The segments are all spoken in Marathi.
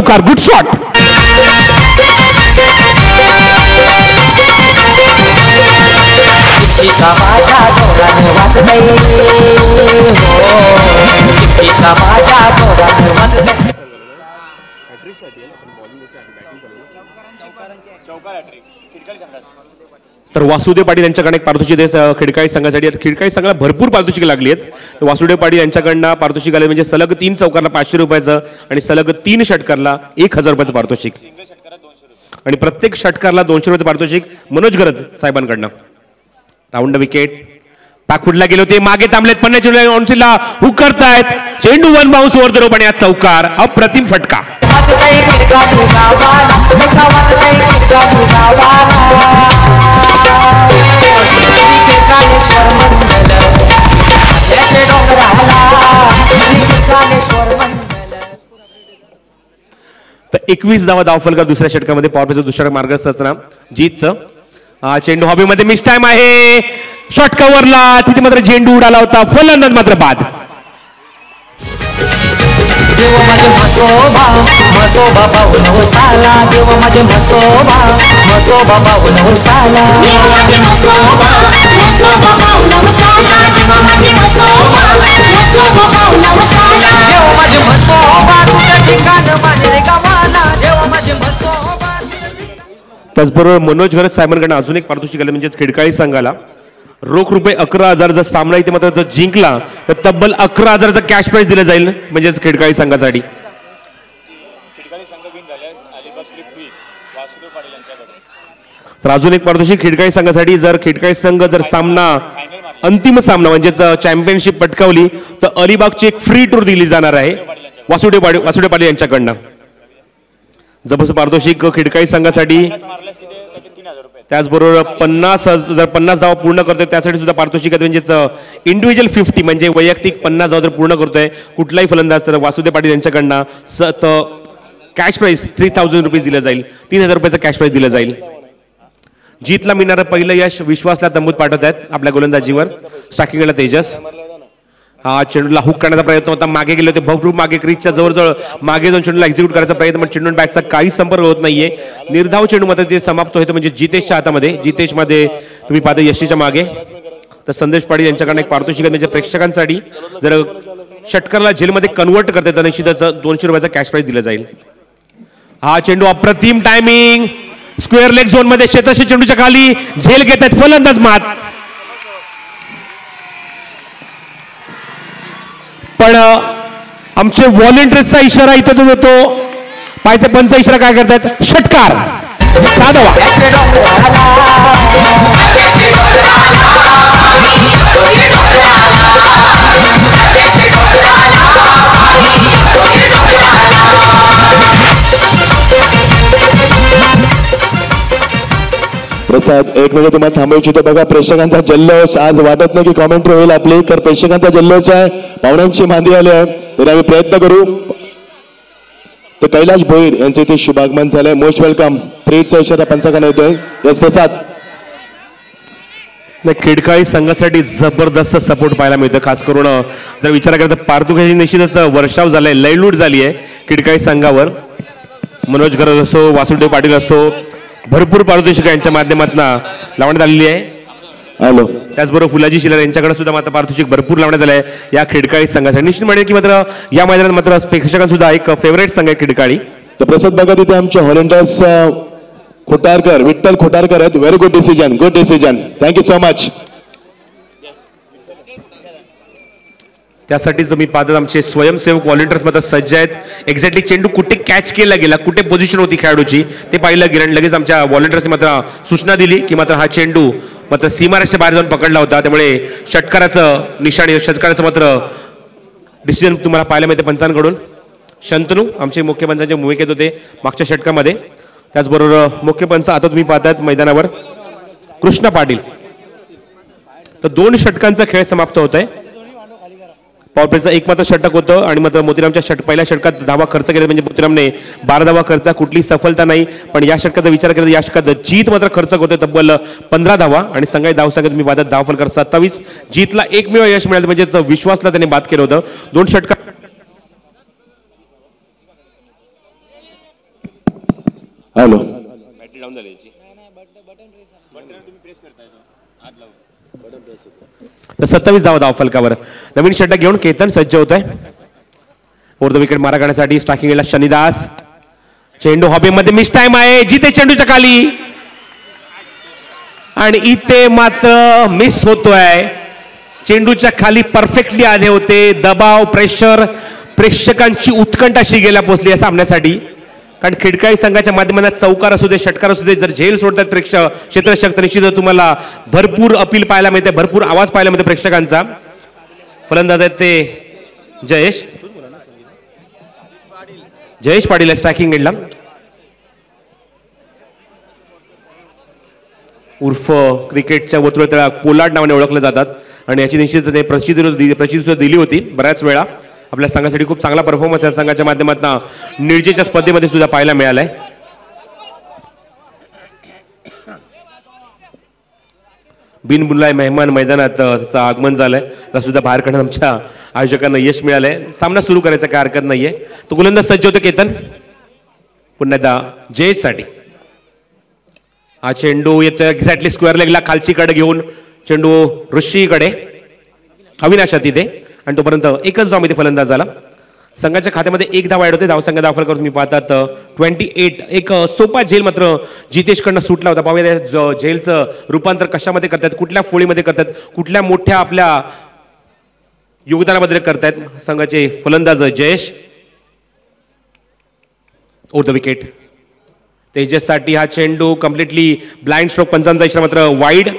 Good shot. तर वासुदेव पाटील यांच्याकडे एक पारितोषिक खिडकाळी संघासाठी. खिडकाळी संघाला भरपूर पारितोषिक लागली आहेत. वासुदेव पाटील यांच्याकडनं पारितोषिक आले म्हणजे सलग 3 चौकारला 500 रुपयाचं आणि सलग 3 षटकारला 1000 रुपयाचं पारितोषिक आणि प्रत्येक षटकारला 200 रुपयाचं पारितोषिक मनोज गरज साहेबांकडनं. राऊंड विकेट पाखुडला गेले होते, मागे थांबलेत, 50 हुक करतायत. चेंडू 1 बाउन्स ओव्हर द रोप आणि आज चौकार. अप्रतिम फटका. तर 21 धावा धावफलक दुसऱ्या षटकामध्ये पॉवर प्लेचं दुसऱ्या मार्गस्थ असताना जीतचं चेंडू हॉबीमध्ये मिस टाइम आहे. शॉट कव्हरला तिथे मात्र चेंडू उडाला होता. फलंदाज मात्र बाद. त्याचबरोबर मनोज गरज साहेबांकडून अजून एक पारितोषिक आलं म्हणजे खिडकाळी संघाला रोख रुपये 11,000. जर सामना इथे मात्र जिंकला तर तब्बल 11,000चा कॅश प्राइज दिलं जाईल म्हणजे खिडकाळी संघासाठी. तर अजून एक पारितोषिक खिडकाळी संघासाठी. जर खिडकाळी संघ जर सामना अंतिम सामना म्हणजेच चॅम्पियनशिप पटकावली तर अलिबागची एक फ्री टूर दिली जाणार आहे वासुदेव पाटील यांच्याकडनं. जबरदस्त पारितोषिक खिडकाळी संघासाठी. त्याचबरोबर 50 धावा पूर्ण करतोय त्यासाठी सुद्धा पारितोषिक म्हणजेच इंडिव्हिज्युअल 50 म्हणजे वैयक्तिक 50 धावा जर पूर्ण करतोय कुठलाही फलंदाज तर वासुदेव पाटील यांच्याकडनं कॅश प्राइस 3000 रुपये दिलं जाईल. 3000 रुपयाचं कॅश प्राइस दिलं जाईल. जीतला मिळणारं पहिलं यश विश्वासला तंबूत पाठवत आहेत आपल्या गोलंदाजीवर. स्ट्रायकिंगला तेजस. हा चेंडूला हुक करण्याचा प्रयत्न होता, मागे गेले होते भरपूर मागे क्रीजच्या जवळजवळ मागे जाऊन चेंडूला एक्झिक्यूट करायचा प्रयत्न पण चेंडू बॅटचा काही संपर्क होत नाहीये. निर्धाव चेंडू मात्र ते समाप्त होतं म्हणजे जितेशच्या हातामध्ये. जितेश मध्ये तुम्ही पाहता यशीच्या मागे. तर संदेश पाटील यांच्याकडे एक पारितोषिक म्हणजे प्रेक्षकांसाठी जर षटकारला जेलमध्ये कन्वर्ट करते तर निश्चितच 200 रुपयाचा कॅश प्राइज दिला जाईल. हा चेंडू अप्रतिम टायमिंग स्क्वेअर लेग झोन मध्ये शेतशी चेंडूच्या खाली झेल घेत आहेत फलंदाज मात. पण आमचे व्हॉलेंटियर्सचा इशारा इथं देतो. पायचे पंचा इशारा काय करतात षटकार 6 धावा. प्रसाद एक मिनिट तुम्हाला थांबवू इच्छितो. बघा प्रेक्षकांचा जल्लोष आज वाटत नाही की कॉमेंट्री होईल आपली तर प्रेक्षकांचा जल्लोष आहे. पाहुण्यांची मांदी आली आहे तरी आम्ही प्रयत्न करू. तर कैलाश भोईर यांचे इथे शुभागमन झालंय. Most welcome. प्रेटचा इशारा पंचाकडे येतोय. यस प्रसाद. खिडकाळी संघासाठी जबरदस्त सपोर्ट पाहायला मिळतं. खास करून जर विचार केला तर पारितोषिकाची निश्चितच वर्षाव झालाय, लयलूट झाली आहे खिडकाळी संघावर. मनोज गरज असो, वासुदेव पाटील असो, भरपूर पारितोषिक यांच्या माध्यमातून लावण्यात आलेली आहे. हॅलो. त्याचबरोबर फुलाजी शिलार यांच्याकडे सुद्धा मात्र पारितोषिक भरपूर लावण्यात आलं आहे या खिडकाळी संघासाठी. निश्चित म्हणेल की मात्र या मैदानात मात्र प्रेक्षकांसुद्धा एक फेवरेट संघ आहे खिडकाळी. तर प्रसाद बघा तिथे आमचे व्हॉलेंटियर्स खोटारकर विठ्ठल खोटारकर आहेत. Very good decision, good decision. Thank you so much. त्यासाठीच मी पाहतो आमचे स्वयंसेवक व्हॉलेंटियर्स मात्र सज्ज आहेत. एक्झॅक्टली चेंडू कुठे कॅच केला गेला, कुठे पोझिशन होती खेळाडूची ते पाहिलं गेलं आणि लगेच आमच्या व्हॉलेंटियर्सने मात्र सूचना दिली की मात्र हा चेंडू मात्र सीमारेषेच्या बाहेर जाऊन पकडला होता. त्यामुळे षटकाराचं निशाणी षटकाराचं मात्र डिसिजन तुम्हाला पाहायला मिळते पंचांकडून. शंतनू आमचे मुख्य पंचांच्या भूमिकेत होते मागच्या षटकामध्ये. त्याचबरोबर मुख्य पंच आता तुम्ही पाहतायत मैदानावर कृष्णा पाटील. तर 2 षटकांचा खेळ समाप्त होत आहे. पॉवर प्लेचा एक मात्र षटक होतं आणि मात्र मोतीरामच्या पहिल्या षटकात धावा खर्च केला म्हणजे मोतीरामने 12 धावा खर्च, कुठली सफलता नाही. पण या षटकाचा विचार केला या षटकात जीत मात्र खर्च होते तब्बल 15 धावा आणि संघाची धावसंख्या तुम्ही पाहता धावफलकर 27. जीतला एकमेव यश मिळालं म्हणजे विश्वासला त्यांनी बाद केलं होतं. 2 षटकात हॅलो. बॅटरी डाऊन झाली याची. तर 27 धावा फलकावर. नवीन षटक घेऊन केतन सज्ज होत आहे. ओव्हर द विकेट मारा करण्यासाठी स्ट्रायकिंगला शनिदास. चेंडू हॉबीमध्ये मिस टाइम आहे. जिथे चेंडूच्या खाली आणि इथे मात्र मिस होतोय. चेंडूच्या खाली परफेक्टली आले होते. दबाव प्रेशर प्रेक्षकांची उत्कंठा अशी गेल्या पोहोचली या सामन्यासाठी. कारण खिडकाळी संघाच्या माध्यमातून चौकार असू दे षटकार असू दे जर झेल सोडतात प्रेक्षक क्षेत्ररक्षक तर निश्चितच तुम्हाला भरपूर अपील पाहायला मिळते. भरपूर आवाज पाहायला मिळते प्रेक्षकांचा. फलंदाज आहेत ते जयेश पाटील स्ट्रायकिंग एंडला. उर्फ क्रिकेटच्या वतुळ्यात पोलार्ड नावाने ओळखले जातात आणि याची निश्चितपणे प्रचिती दिली होती बऱ्याच वेळा. आपल्या संघासाठी खूप चांगला परफॉर्मन्स या संघाच्या माध्यमातून निर्जेच्या स्पर्धेमध्ये सुद्धा पाहायला मिळालाय. बिनबुलाय मेहमान मैदानात त्याचं आगमन झालंय. तर सुद्धा बाहेर काढून आमच्या आयोजकांना यश मिळालंय. सामना सुरू करायचा काय हरकत नाहीये. तो गोलंदाज सज्ज होतो केतन. पुन्हा एकदा जयेश साठी हा चेंडू येतो एक्झॅक्टली स्क्वेअर लेगला खालची कडे घेऊन चेंडू ऋषीकडे अविनाश तिथे आणि तोपर्यंत एकच धाव मध्ये फलंदाज झाला. संघाच्या खात्यामध्ये एक धाव ऍड होते. धावसंख्या दाखल करून मी पाहतात 28. एक सोपा झेल मात्र जितेशकडनं सुटला होता. पाहूया झेलचं रूपांतर कशामध्ये करतात, कुठल्या फोळीमध्ये करतात, कुठल्या मोठ्या आपल्या योगदानामध्ये करतायत संघाचे फलंदाज जयेश. ओव्हर द विकेट तेजससाठी हा चेंडू कम्प्लिटली ब्लाइंड स्ट्रोक. पंचांचा इशारा मात्र वाईड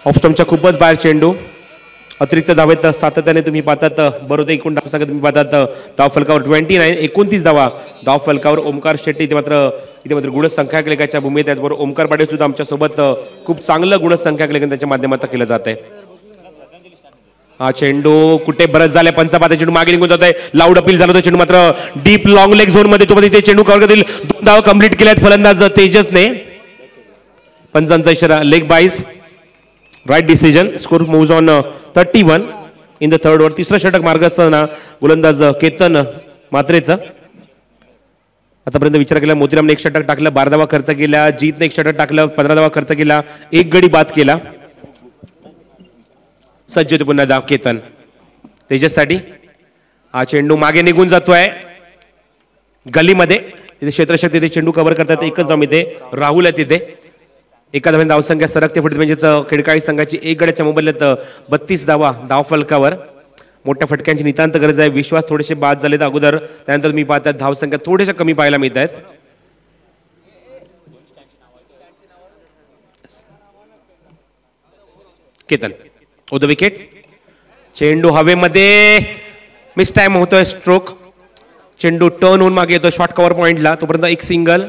ऑफ स्टंपच्या खूपच बाहेर चेंडू. अतिरिक्त धावेत सातत्याने तुम्ही पाहतात बरोबर. एकूण धावसंख्या तुम्ही पाहतात धाव फलकावर 29 29 धावा धाव फलकावर. ओमकार शेट्टी इथे मात्र गुणसंख्याक लेखाच्या भूमीत. त्याचबरोबर ओमकार पाटील सुद्धा आमच्या सोबत खूप चांगलं गुणसंख्याक लेखन त्याच्या माध्यमातून केलं जात आहे. हा चेंडू कुठे बरंच झालाय. पंचापात चेंडू मागे निघून जात आहे. लाऊड अपील झालं होतं चेंडू मात्र डीप लॉंग लेग झोन मध्ये तो चेंडू कव्हर करतील. 2 धावा कंप्लीट केल्यात फलंदाज तेजसने. पंचांचा इशारा leg byes right decision. Score moves on 31 in the third over. तिसरं षटक मार्ग असताना गोलंदाज केतन मात्रेचा. आतापर्यंत विचार केला मोतीरामने एक षटक टाकलं, 12 धावा खर्च केला. जीतने एक षटक टाकलं, 15 धावा खर्च केला, एक गडी बाद केला. सज्ज होते पुन्हा धाव केतन तेजससाठी. हा चेंडू मागे निघून जातोय गलीमध्ये. तिथे क्षेत्ररक्षक तिथे चेंडू कव्हर करतात. एकच धाव इथे राहुल आहे तिथे. एका धाव्याने धावसंख्या सरकते फुटते. म्हणजेच खिडकाळी संघाची एक गड्याच्या मोबदल्यात 32 धावा धाव फलकावर. मोठ्या फटक्यांची नितांत गरज आहे. विश्वास थोडेसे बाद झालेत अगोदर. त्यानंतर मी पाहतात धावसंख्या थोड्याशा कमी पाहायला मिळत आहेत. Ketan over the wicket. चेंडू हवेमध्ये मिस टाइम होतोय. स्ट्रोक चेंडू टर्न होऊन मागे येतो शॉर्ट कव्हर पॉइंटला. तोपर्यंत एक सिंगल.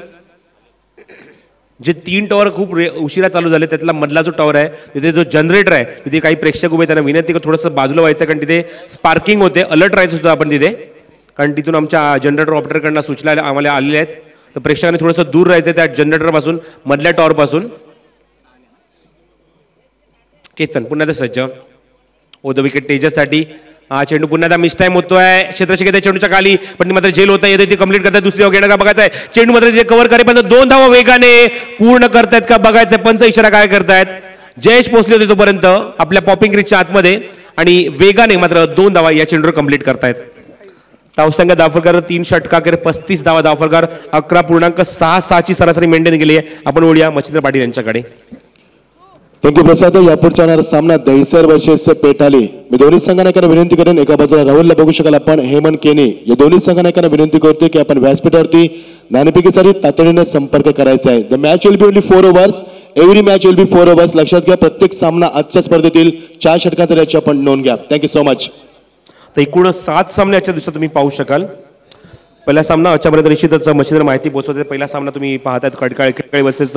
जे 3 टॉवर खूप उशिरा चालू झाले त्यातला मधला जो टॉवर आहे तिथे जो जनरेटर आहे तिथे काही प्रेक्षक उभे त्यांना विनंती कर थोडंसं बाजूला व्हायचं. कारण तिथे स्पार्किंग होते. अलर्ट राहायचं सुद्धा आपण तिथे. कारण तिथून आमच्या जनरेटर ऑपरेटरकडनं सूचना आम्हाला आलेल्या आहेत. तर प्रेक्षकांनी थोडंसं दूर राहायचं त्या जनरेटर पासून मधल्या टॉवर पासून. केतन पुन्हा सज्ज. ओव्हर द विकेट तेजससाठी हा चेंडू पुन्हा मिस टाइम होतोय. क्षेत्ररक्षक येते चेंडूच्या खाली पण मात्र जेल होता येते ती कंप्लीट करतात. दुसरी घेणार का बघायचं आहे. चेंडू मात्र तिथे कव्हर करेपर्यंत 2 धावा वेगाने पूर्ण करतायत का बघायचं. पंच इशारा काय करतायत. जयेश पोहोचले होते तोपर्यंत आपल्या पॉपिंग रिचच्या आतमध्ये आणि वेगाने मात्र 2 धावा या चेंडूवर कंप्लीट करतायत. धावसंख्या धावफलकार 3 षटकाखेर 35 धावा धावफलकार 11.66 ची सरासरी मेंटेन केली आहे. आपण बोलूया मच्छिंद्र पाटील यांच्याकडे. थँक्यू प्रसाद. यापुढचा होणारा सामना दहिसर वर्सेस पेटाली. मी दोन्ही संघनायकांना विनंती करेन एका बाजूला राहुलला बघू शकाल आपण हेमंत केने. या दोन्ही संघनायकांना विनंती करतो की आपण व्यासपीठावरती नाणेफेकीसाठी तातडीने संपर्क करायचा आहे. The match will be only 4 overs. Every match will be 4 overs. लक्षात घ्या प्रत्येक सामना आजच्या स्पर्धेतील 4 षटकांचा याची आपण नोंद घ्या. Thank you so much. तर एकूण 7 सामने आजच्या दिवसात तुम्ही पाहू शकाल. पहिला सामना आजच्यापर्यंत निश्चितच मच्छिंद्र माहिती पोहोचवते. पहिला सामना तुम्ही पाहतात खडकाळी वर्सेस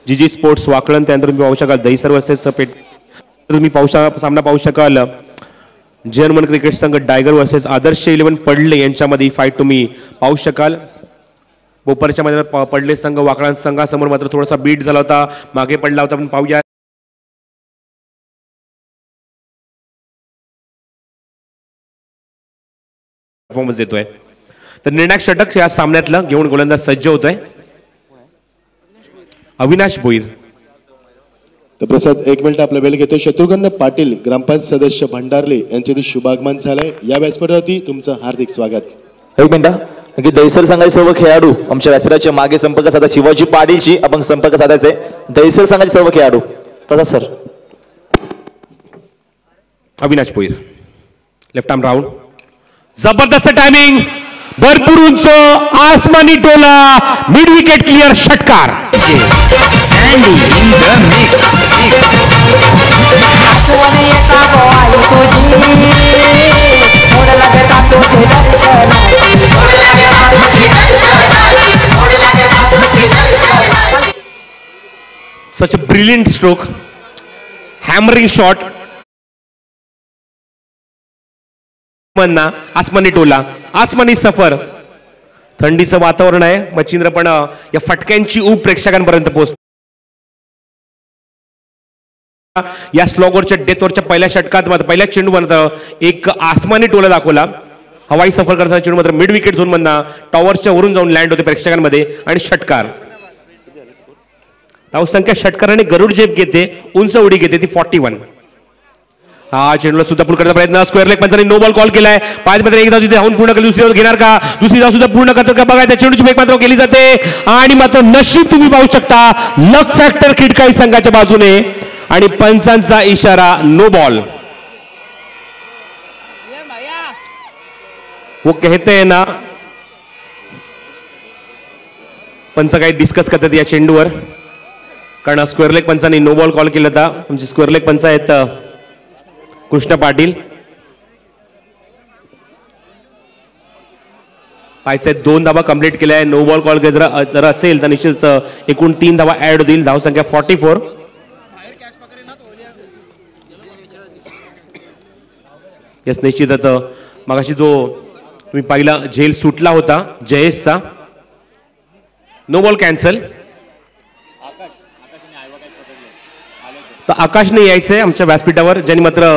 जीजी स्पोर्ट्स वाकळण. त्यानंतर तुम्ही पाहू शकाल दहिसर वर्सेस पेट. तुम्ही सामना पाहू शकाल जर्मन क्रिकेट संघ डायगर वर्सेस आदर्श 11 पडले यांच्यामध्ये फाईट तुम्ही पाहू शकाल. बोपरच्या मैदानात पडले संघ वाकळण संघासमोर मात्र थोडासा बीट झाला होता, मागे पडला होता. आपण पाहूया परफॉर्मन्स देतोय. तर निर्णायक षटक या सामन्यातलं घेऊन गोलंदाज सज्ज होतोय. अविनाश भोईर. तर प्रसाद एक मिनिट आपला वेळ घेतो. शत्रुघ्न पाटील ग्रामपंचायत सदस्य भंडारले यांचे शुभागमन झालंय. या व्यासपीठावरती तुमचं हार्दिक स्वागत. एक मिनिट की दैसर संघाचे सर्व खेळाडू आमच्या व्यासपीठाच्या मागे संपर्क साधा. शिवाजी पाटीलशी आपण संपर्क साधायचे. दैसर संघाचे सर्व खेळाडू. Prasad sir. Avinash Bhoir left arm round. जबरदस्त टायमिंग, भरपूर उंच आसमानी टोला, मिड विकेट क्लिअर, षटकार. Such a brilliant stroke, hammering shot. मन्ना आसमानी टोला, आसमानी सफर. थंडीचं वातावरण आहे मच्छिंद्र, पण या फटक्यांची ऊब प्रेक्षकांपर्यंत पोहोच. या स्लॉगवरच्या डेथवरच्या पहिल्या षटकात मात्र पहिल्या चेंडूमध्ये एक आसमानी टोला दाखवला. हवाई सफर करताना चेंडू मात्र मिड विकेट झोन मधून टॉवरच्या वरून जाऊन लँड होते प्रेक्षकांमध्ये आणि षटकार. धावसंख्या षटकाराने गरुड झेप घेते, उंच उडी घेते ती 41. हा चेंडूला सुद्धा पूर्ण करण्याचा प्रयत्न. स्क्वेअर लेग पंचांनी नो बॉल कॉल केलाय. पाच मध्ये एक धाव तिथे धावून पूर्ण केली. दुसरी धाव घेणार का? दुसरी धाव सुद्धा पूर्ण करतात का बघायचं. चेंडूची फेक मात्र केली जाते आणि मात्र नशीब तुम्ही पाहू शकता, लक फॅक्टर खिडकाई संघाच्या बाजूने आणि पंचांचा इशारा नो बॉल. वो कहते हैं ना, पंच काही डिस्कस करतात या चेंडूवर, कारण स्क्वेअर लेग पंचांनी नो बॉल कॉल केला होता. आमचे स्क्वेअर लेग पंच आहेत कृष्ण पाटील. पायचे 2 धावा कंप्लीट केल्या आहे. नो बॉल कॉल जर असेल तर निश्चित एकूण 3 धावा ऍड होतील. धावसंख्या 44. यस निश्चितच मगाशी जो तुम्ही पाहिला झेल सुटला होता जयेशचा, नो बॉल कॅन्सल. तर आकाशने यायचंय आमच्या व्यासपीठावर, ज्यांनी मात्र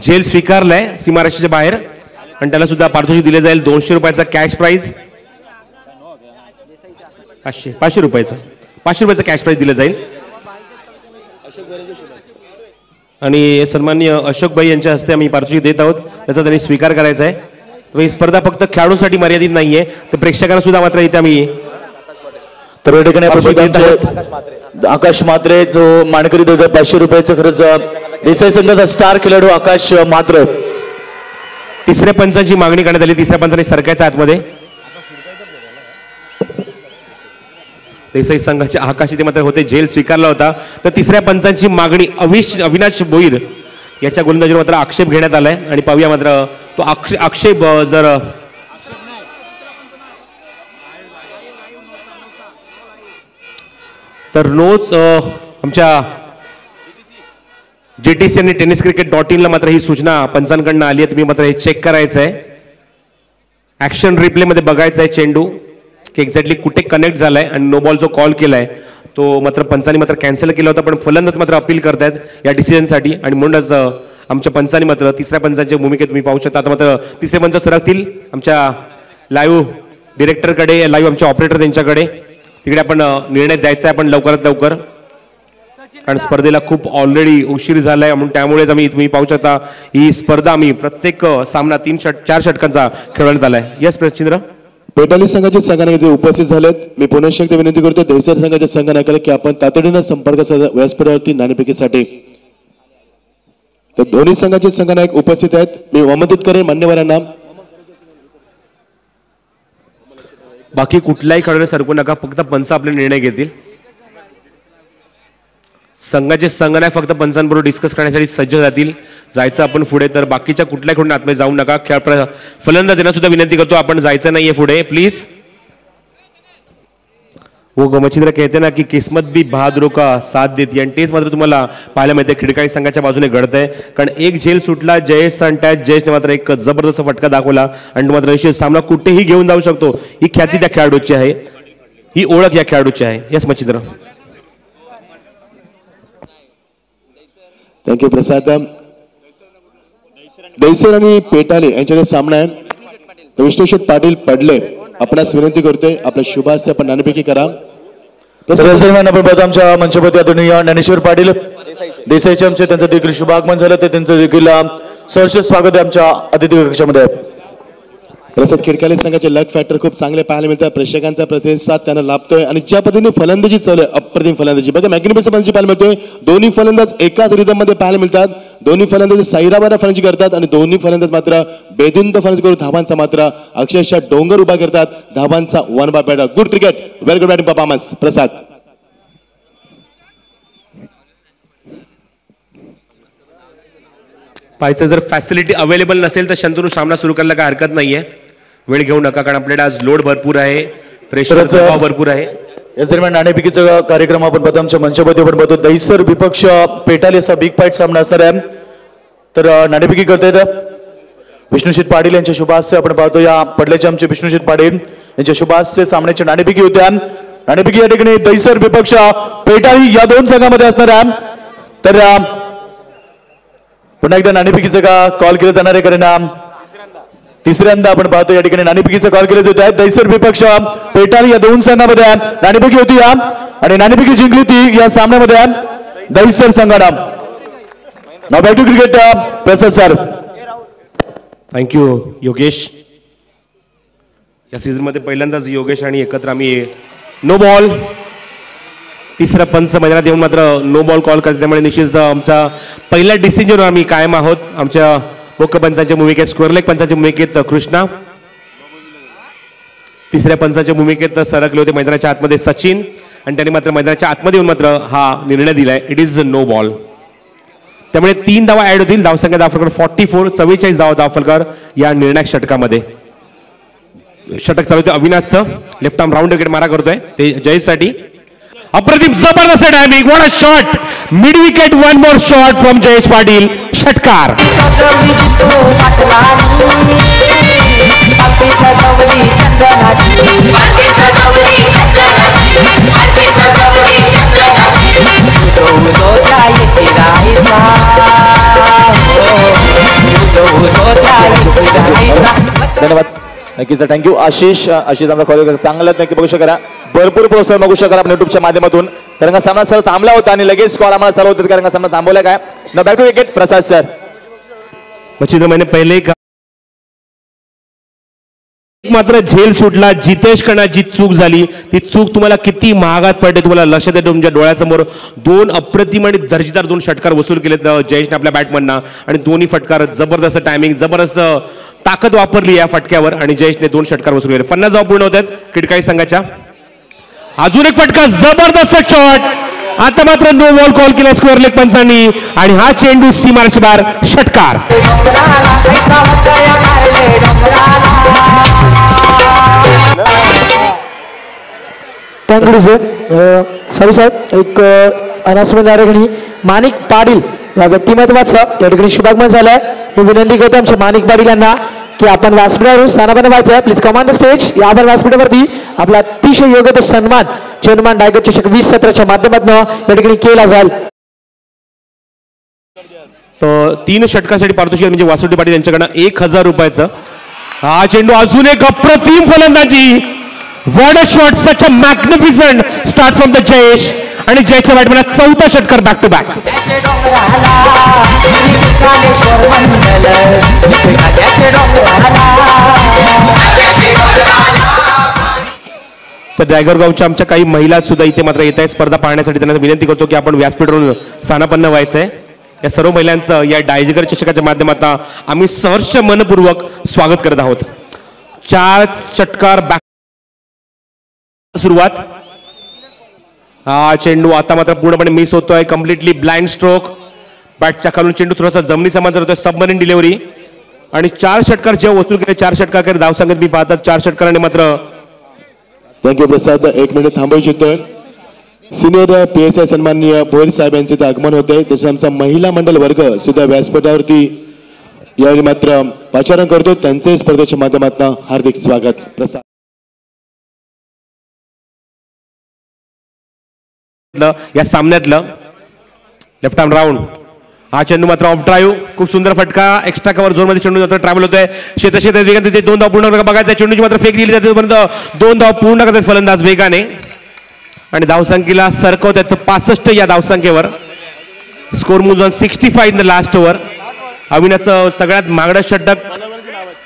झेल स्वीकारलाय सीमारेषेच्या बाहेर, आणि त्याला सुद्धा पारितोषिक दिले जाईल. 200 रुपयाचा कॅश प्राइज, 500 रुपयाचा कॅश प्राइज दिलं जाईल. आणि सन्माननीय अशोक भाई यांच्या हस्ते आम्ही पारितोषिक देत आहोत, त्याचा त्यांनी स्वीकार करायचा आहे. तर ही स्पर्धा फक्त खेळाडूंसाठी मर्यादित नाहीये, तर प्रेक्षकांना सुद्धा मात्र इथे आम्ही. तर या ठिकाणी आकाश म्हात्रे जो मानकरी देतो 500 रुपयाचं खर्च. देसाई संघाचा स्टार खेळाडू आकाश म्हात्रे. तिसऱ्या पंचांची मागणी करण्यात आली. तिसऱ्या पंचाने सरकायच्या आतमध्ये. देसाई संघाचे आकाश इथे मात्र होते, झेल स्वीकारला होता. तर तिसऱ्या पंचांची मागणी अविनाश भोईर याच्या गोलंदाजीवर मात्र आक्षेप घेण्यात आलाय, आणि पाहूया मात्र तो आक्षेप जर तर रोज आमच्या JTC आणि tenniscricket.in ला मात्र ही सूचना पंचांकडनं आली आहे. तुम्ही मात्र हे चेक करायचं आहे, ऍक्शन रिप्ले मध्ये बघायचं आहे चेंडू की एक्झॅक्टली कुठे कनेक्ट झालाय, आणि नो बॉल जो कॉल केलाय तो मात्र पंचांनी मात्र कॅन्सल केला होता, पण फलंदाज मात्र अपील करतायत या डिसिजनसाठी, आणि म्हणूनच आमच्या पंचांनी मात्र तिसऱ्या पंचांच्या भूमिकेत तुम्ही पाहू शकता. आता मात्र तिसरे पंच सरकतील आमच्या लाईव्ह डिरेक्टरकडे, लाईव्ह आमच्या ऑपरेटर त्यांच्याकडे. तिकडे आपण निर्णय द्यायचा आहे आपण लवकरात लवकर, कारण स्पर्धेला खूप ऑलरेडी उशीर झालाय. म्हणून त्यामुळेच आम्ही तुम्ही पाहू शकता ही स्पर्धा आम्ही प्रत्येक सामना 3-4 षटकांचा खेळवण्यात आलाय. यस प्रचिंद्र. पेटाली संघाचे संघनायक उपस्थित झालेत. मी पुन्हा एकदा विनंती करतो दहिसर संघाच्या संघनायकाला की आपण तातडीने संपर्क साधा व्यासपीठावरती नाणेफेकीसाठी. तर दोन्ही संघाचे संघनायक उपस्थित आहेत. मी आमंत्रित करेन मान्यवरांना. बाकी कुठल्याही खेळाडूने सरकू नका, फक्त पंच आपले निर्णय घेतील. संघाचे संघनायक फक्त पंचांबरोबर डिस्कस करण्यासाठी सज्ज जातील. जायचं आपण पुढे, तर बाकीच्या कुठल्या खेळाडूंना आतमध्ये जाऊ नका. फलंदाज यांना सुद्धा विनंती करतो आपण जायचं नाहीये पुढे प्लीज. वो मच्छिंद्र कहते ना की किस्मत भी बहादुरों का साथ देती, आणि तेच मात्र तुम्हाला पाहायला मिळते खिडकाई संघाच्या बाजूने घडतंय. कारण एक झेल सुटला जयेश सांगतायत, जयेशने मात्र एक जबरदस्त फटका दाखवला, आणि तो मात्र निश्चित सामना कुठेही घेऊन जाऊ शकतो. ही ख्याती त्या खेळाडूची आहे, ही ओळख या खेळाडूची आहे. यस मच्छिंद्र. थँक्यू प्रसाद. दहिसर आणि पेटाले यांच्याकडे सामना आहे. विष्णुशेठ पाटील पडले, आपणास विनंती करतोय आपल्या शुभास्ते आपण नाणेफेकी करा. दरम्यान आपण पाहतो आमच्या मंचपती आदरणीय ज्ञानेश्वर पाटील देसाईचे आमचे त्यांचं देखील शुभागमन झालं ते त्यांचं देखील सहर्ष स्वागत आहे आमच्या अतिथी कक्षामध्ये. प्रसाद खिडकाले संघाचे लक फॅक्टर खूप चांगले पाहायला मिळतात. प्रेक्षकांचा प्रतिसाद त्यांना लाभतोय आणि ज्या पद्धतीने फलंदाजी चालू आहे अप्रतिम फलंदाजी बघा मॅग्निफिसंट फलंदाजी पाहायला मिळतोय. दोन्ही फलंदाज एकाच रिदम मध्ये पाहायला मिळतात. दोन्ही फलंदाज साईराबारा फलंदाजी करतात आणि दोन्ही फलंदाज मात्र बेधुंद फलंदाजी करून धावांचा मात्र अक्षरशः डोंगर उभा करतात. धावांचा one by batter. Good cricket very good batting performance Prasad. पाहायचं जर फॅसिलिटी अवेलेबल नसेल तर शंतनू सामना सुरू करायला काय हरकत नाहीये. वेळ घेऊ नका कारण आपल्याला आज लोड भरपूर आहे प्रेशरचा दबाव भरपूर आहे. याच दरम्यान नाणेफेकीचा कार्यक्रम आपण पाहतो आमच्या मंचामध्ये आपण पाहतो दहिसर विपक्ष पेटाले असा बिग फाईट सामना असणार आहे. तर नाणेफेकी करतायत विष्णुशीत पाटील यांच्या शुभास्ते आपण पाहतो या पडल्याचे आमचे विष्णुशीत पाटील यांच्या शुभास्ते सामन्याची नाणेफेकी होत्या. नाणेफेकी या ठिकाणी दहिसर विपक्ष पेटाळी या दोन संघामध्ये असणार आहे. तर पुन्हा एकदा नाणेफेकीचा का कॉल केलं जाणार आहे कारण तिसऱ्यांदा आपण पाहतो या ठिकाणी नाणेफेकीचा कॉल केले जात आहे. दहिसर विपक्ष पेटाळी या दोन संघामध्ये नाणेफेकी होती आणि नाणेफेकी जिंकली ती या सामन्यामध्ये दहिसर संघानं. नाव back to cricket Prasad sir. Thank you Yogesh. या सीझन मध्ये पहिल्यांदाच योगेश आणि एकत्र आम्ही नो बॉल तिसरा पंच मैदानात येऊन मात्र नो बॉल कॉल करते त्यामुळे निश्चित आमचा पहिला डिसिजन आम्ही कायम आहोत. आमच्या मुख्य पंचांच्या भूमिकेत स्क्वेअर लेग पंचांच्या भूमिकेत कृष्णा तिसऱ्या पंचांच्या भूमिकेत सरकले होते मैदानाच्या आतमध्ये सचिन आणि त्यांनी मात्र मैदानाच्या आतमध्ये येऊन मात्र हा निर्णय दिलाय. इट इज नो बॉल त्यामुळे 3 धावा ऍड होतील. धावसंख्या दाफलकर 44 44 धावा दाफलकर या निर्णायक षटकामध्ये. षटक चालवतोय अविनाशचं लेफ्ट आर्म राऊंड विकेट मारा करतोय ते जयेशसाठी. अप्रतिम जबरदस्त timing what a shot mid wicket one more shot from Jayesh Patil षटकार. धन्यवाद नक्कीच थँक्यू आशिष. आशिष आमचा कॉल चांगला नक्की बघू शकता भरपूर प्रोत्साहन बघू शकता आपण युट्यूबच्या माध्यमातून. कारण का सामना सर थांबला होता आणि लगेच कॉल आम्हाला चालू होते कारण का सामना थांबवला काय. न back to wicket Prasad sir. Machhindra मैंने पहले मात्र झेल सुटला. जितेश कडनं जी चूक झाली ती चूक तुम्हाला किती महागात पडते तुम्हाला लक्षात येते. तुमच्या डोळ्यासमोर 2 अप्रतिम आणि दर्जेदार 2 षटकार वसूल केलेत जयेशने आपल्या बॅटमनना आणि दोन्ही फटकार जबरदस्त टायमिंग जबरदस्त ताकद वापरली या फटक्यावर आणि जयेशने 2 षटकार वसूल केले. 50 धावा पूर्ण होत आहेत खिडकाळी संघाच्या. अजून एक फटका जबरदस्त शॉट. आता मात्र नो बॉल कॉल केला स्क्वेअर लेग पंचांनी आणि हा चेंडू सीमारेषे बाहेर षटकार. Thank you sir. सॉरी साहेब एक अनाउन्समेंट या ठिकाणी माणिक पाटील या व्यक्तिमत्वाचं या ठिकाणी शुभागमन झालंय. मी विनंती करतो आमच्या माणिक पाटील यांना की आपण व्यासपीठावरून स्थानापन्न व्हायचं. Please come on the stage. या आपण व्यासपीठावरती आपला अतिशय योग्य सन्मान चेअरमन डायगर चषक 2017च्या माध्यमातून या ठिकाणी केला जाईल. तर 3 षटकासाठी पारितोषिक म्हणजे वासुदेव पाटील यांच्याकडनं 1000 रुपयाचं. हा चेंडू अजून एक अप्रतिम फलंदाजी. What a shot such a magnificent start from the Jayesh आणि जयच्या बॅटमॅन 4था षटकार बॅक टू बॅक. तर ड्रॅगरगावच्या आमच्या काही महिला सुद्धा इथे मात्र येत आहे स्पर्धा पाहण्यासाठी. त्यांना विनंती करतो की आपण व्यासपीठावरून स्थानापन्न व्हायचंय. या सर्व महिलांचं या डायजेकर चषकाच्या माध्यमातून आम्ही सहर्ष मनपूर्वक स्वागत करत आहोत. 4 षटकार बॅक सुरुवात. हा चेंडू आता मात्र पूर्णपणे मिस होतोय. Completely blind stroke. बॅटच्या खालून चेंडू थोडासा जमिनी समांतर होतोय. सबमरीन डिलिव्हरी आणि 4 षटकार जेव्हा वसूल केले 4 षटकार धावसंख्येत मी पाहतात 4 षटकाराने मात्र. थँक्यू प्रसाद. 1 मिनिट थांबवू इच्छितोय. सिनियर PSI सन्माननीय भोईर साहेब यांचे ते आगमन होते. त्याच्या आमचा महिला मंडळ वर्ग सुद्धा व्यासपीठावरती यावेळी मात्र पाचारण करतो. त्यांचे स्पर्धेच्या माध्यमातून हार्दिक स्वागत. प्रसाद या सामन्यातलं लेफ्ट आर्म राऊंड. हा चेंडू मात्र ऑफ ड्राईव्ह खूप सुंदर फटका. एक्स्ट्रा कव्हर झोन मध्ये चेंडू ट्रॅव्हल होतोय. शेतात वेगाने ते 2 धाव पूर्ण बघायचं. चेंडूची मात्र फेक दिली जाते 2 धाव पूर्ण करतात फलंदाज वेगाने. आणि धावसंख्येला सरकवत आहेत 65 या धावसंख्येवर. Score moves on 65 in the last over. अविनाशचं सगळ्यात महागडं षटक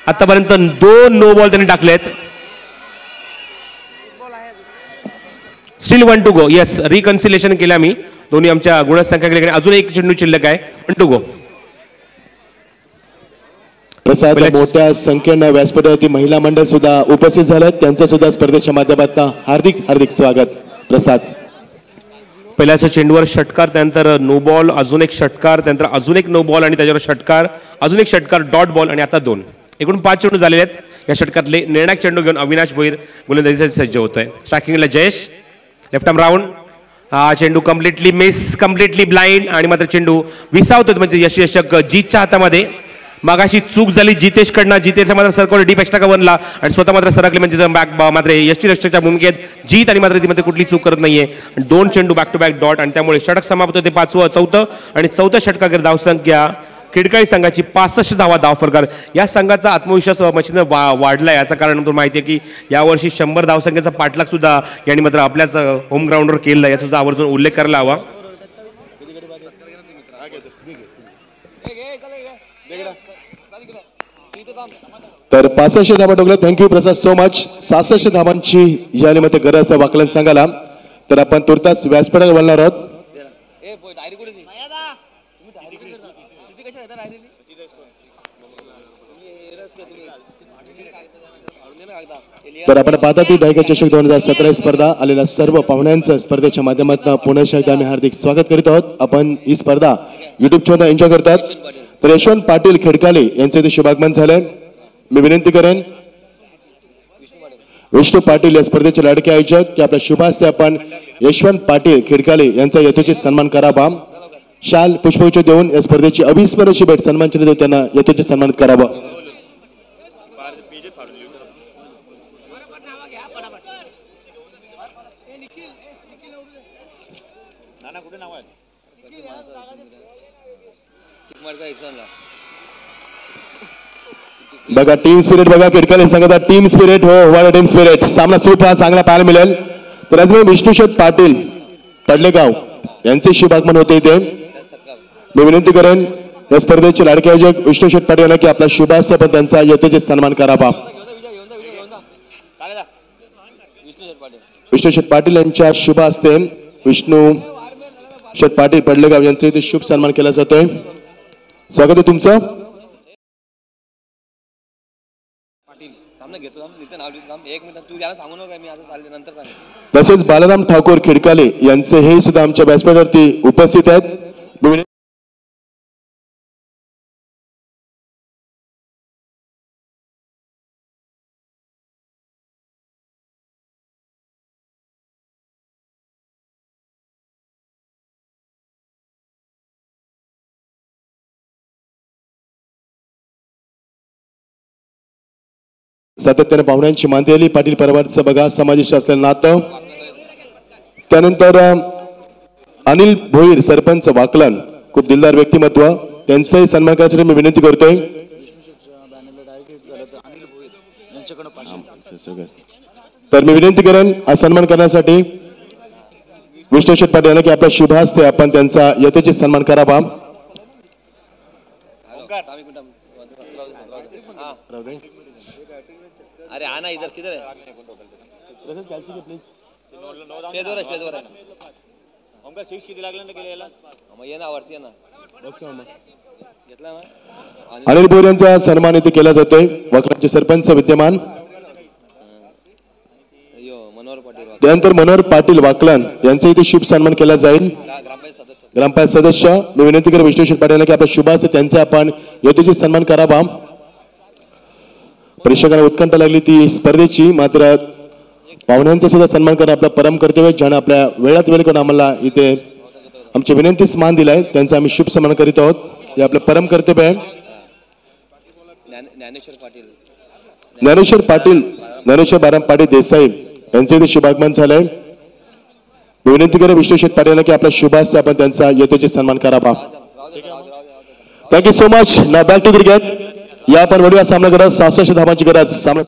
आतापर्यंत 2 नो बॉल त्यांनी टाकलेत. Still 1 to go. Yes, reconciliation केलं मी दोन्ही आमच्या गुणसंख्याकडे. अजून एक चेंडू शिल्लक आहे. 1 टू गो. प्रसाद, मोठ्या संख्येनं व्यासपीठावरती महिला मंडळ सुद्धा उपस्थित झाले. त्यांचं सुद्धा स्पर्धेच्या माध्यमातून हार्दिक हार्दिक स्वागत. प्रसाद, पहिल्याच्या चेंडूवर षटकार, त्यानंतर नो बॉल, अजून एक षटकार, त्यानंतर अजून एक नो बॉल आणि त्याच्यावर षटकार, अजून एक षटकार, डॉट बॉल आणि आता 2. एकूण 5 चेंडू झालेले आहेत. या षटकातले निर्णायक चेंडू घेऊन अविनाश भोईर गोलंदाजीसाठी सज्ज होतोय. स्ट्रायकिंगला जयेश, लेफ्ट आर्म राऊंड. हा चेंडू कम्प्लिटली मिस, कम्प्लिटली ब्लाइंड आणि मात्र चेंडू विसावतो म्हणजे यशक जीतच्या हातामध्ये. मागाशी चूक झाली जितेशकडनं. जितेशला मात्र सरकवलं डीप एक्स्ट्रा कव्हरला आणि स्वतः मात्र सरकले म्हणजे मात्र यष्टीरक्षकच्या भूमिकेत जीत आणि मात्र ती मध्ये कुठली चूक करत नाहीये. 2 चेंडू बॅक टू बॅक डॉट आणि त्यामुळे षटक समाप्त होते. 5वं 4थं आणि 4थ्या षटकावर धावसंख्या खिडकाळी संघाची 65 धावा धावफरकार. या संघाचा आत्मविश्वास मशीनं वाढलाय. याचं कारण तुम्हाला माहिती आहे की यावर्षी 100 धावसंख्येचा पाठलाग सुद्धा यांनी मात्र आपल्याच होम ग्राउंडवर केलेला. याचा सुद्धा आवर्जून उल्लेख करायला हवा. तर 65 धावा ठोकल्या. थँक्यू प्रसाद सो मच. 66 धावांची या निमित्त गरज आहे वाकलन संघाला. तर आपण तुर्तास व्यासपीठावर बोलणार आहोत. तर आपण पाहता ती दायका चषक 2017 स्पर्धा आलेल्या सर्व पाहुण्यांचं स्पर्धेच्या माध्यमातून पुन्हा एकदा आम्ही हार्दिक स्वागत करीत आहोत. आपण ही स्पर्धा युट्यूबच्या एन्जॉय करतात. तर यशवंत पाटील खेडकाले यांचे इथे शुभागमन झालंय. मी विनंती करेन विष्णू पाटील या स्पर्धेचे लाडके आयोजक की आपल्या शुभास्ते आपण यशवंत पाटील खेडकाले यांचा यथोचित सन्मान करावा. शाल पुष्पगुच्छ देऊन या स्पर्धेची अविस्मरणीय भेट सन्मानचिन्ह देऊन त्यांना यथोचित सन्मानित करावा. बघा टीम स्पिरिट, बघा खेडकाले संघाचा टीम स्पिरिट. हो, वाडा टीम स्पिरिट. सामना सुपर चांगला पाहायला मिळेल. तर आज विष्णुशेठ पाटील पडलेगाव यांचे शुभागमन होते इथे. मी विनंती करेन या स्पर्धेचे लाडके आयोजक विष्णुशेठ पाटील यांना की आपला शुभास्ते पण त्यांचा यथोचित सन्मान करावा. विष्णुशेठ पाटील यांच्या शुभ हस्ते विष्णू शेठ पाटील पडलेगाव यांचे इथे शुभ सन्मान केला जातोय. स्वागत आहे तुमचं. तसेच बालाराम ठाकूर खिडकाले यांचे हे सुद्धा आमच्या व्यासपीठावरती उपस्थित आहेत. सातत्याने पाहुण्यांची मानती आली. पाटील परिवाराचं बघा समाजाशी असलेलं नातं. त्यानंतर अनिल भोईर सरपंच वाकलन, खूप दिलदार व्यक्तिमत्व, त्यांचाही सन्मान करण्यासाठी मी विनंती करतोय. तर मी विनंती करेन हा सन्मान करण्यासाठी विष्णुशेठ पाटील यांना की आपल्या शुभ हस्ते आपण त्यांचा यथोचित सन्मान करावा. अरे आना इधर किधर है प्लीज स्टेजवर आहे ओमकार 6 किती लागलं ना केलेला मग ये ना वरती ना घेतला ना. अनिल भोईर यांचा सन्मान इथे केला जातोय. वाकलांचे सरपंच विद्यमान. त्यानंतर मनोहर पाटील वाकलन यांचा इथे शुभ सन्मान केला जाईल. ग्रामपंचायत सदस्य. मी विनंती करेन विष्णुशेठ पाटील यांना की आपल्या शुभ असते त्यांचा आपण यथोचित सन्मान करावा. प्रेक्षकांना उत्कंठा लागली ती स्पर्धेची, मात्र पाहुण्यांचा सुद्धा सन्मान करणं आपला परम कर्तव्य. ज्यानं आपल्या वेळात वेळ करून आम्हाला इथे आमच्या विनंतीस मान दिलाय त्यांचा आम्ही शुभ सन्मान करीत आहोत. हे आपलं परम कर्तव्य आहे. ज्ञानेश्वर पाटील बाराम पाटील देसाई यांचे इथे शुभागमन झालंय. विनंती करेन विष्णुशेठ पाटील यांना की आपल्या शुभ हस्ते आपण त्यांचा यथोचित सन्मान करावा. Thank you so much. ना बॅक टू क्रिकेट. या आपण वडील सामना करत 66 धावांची गरज. सामना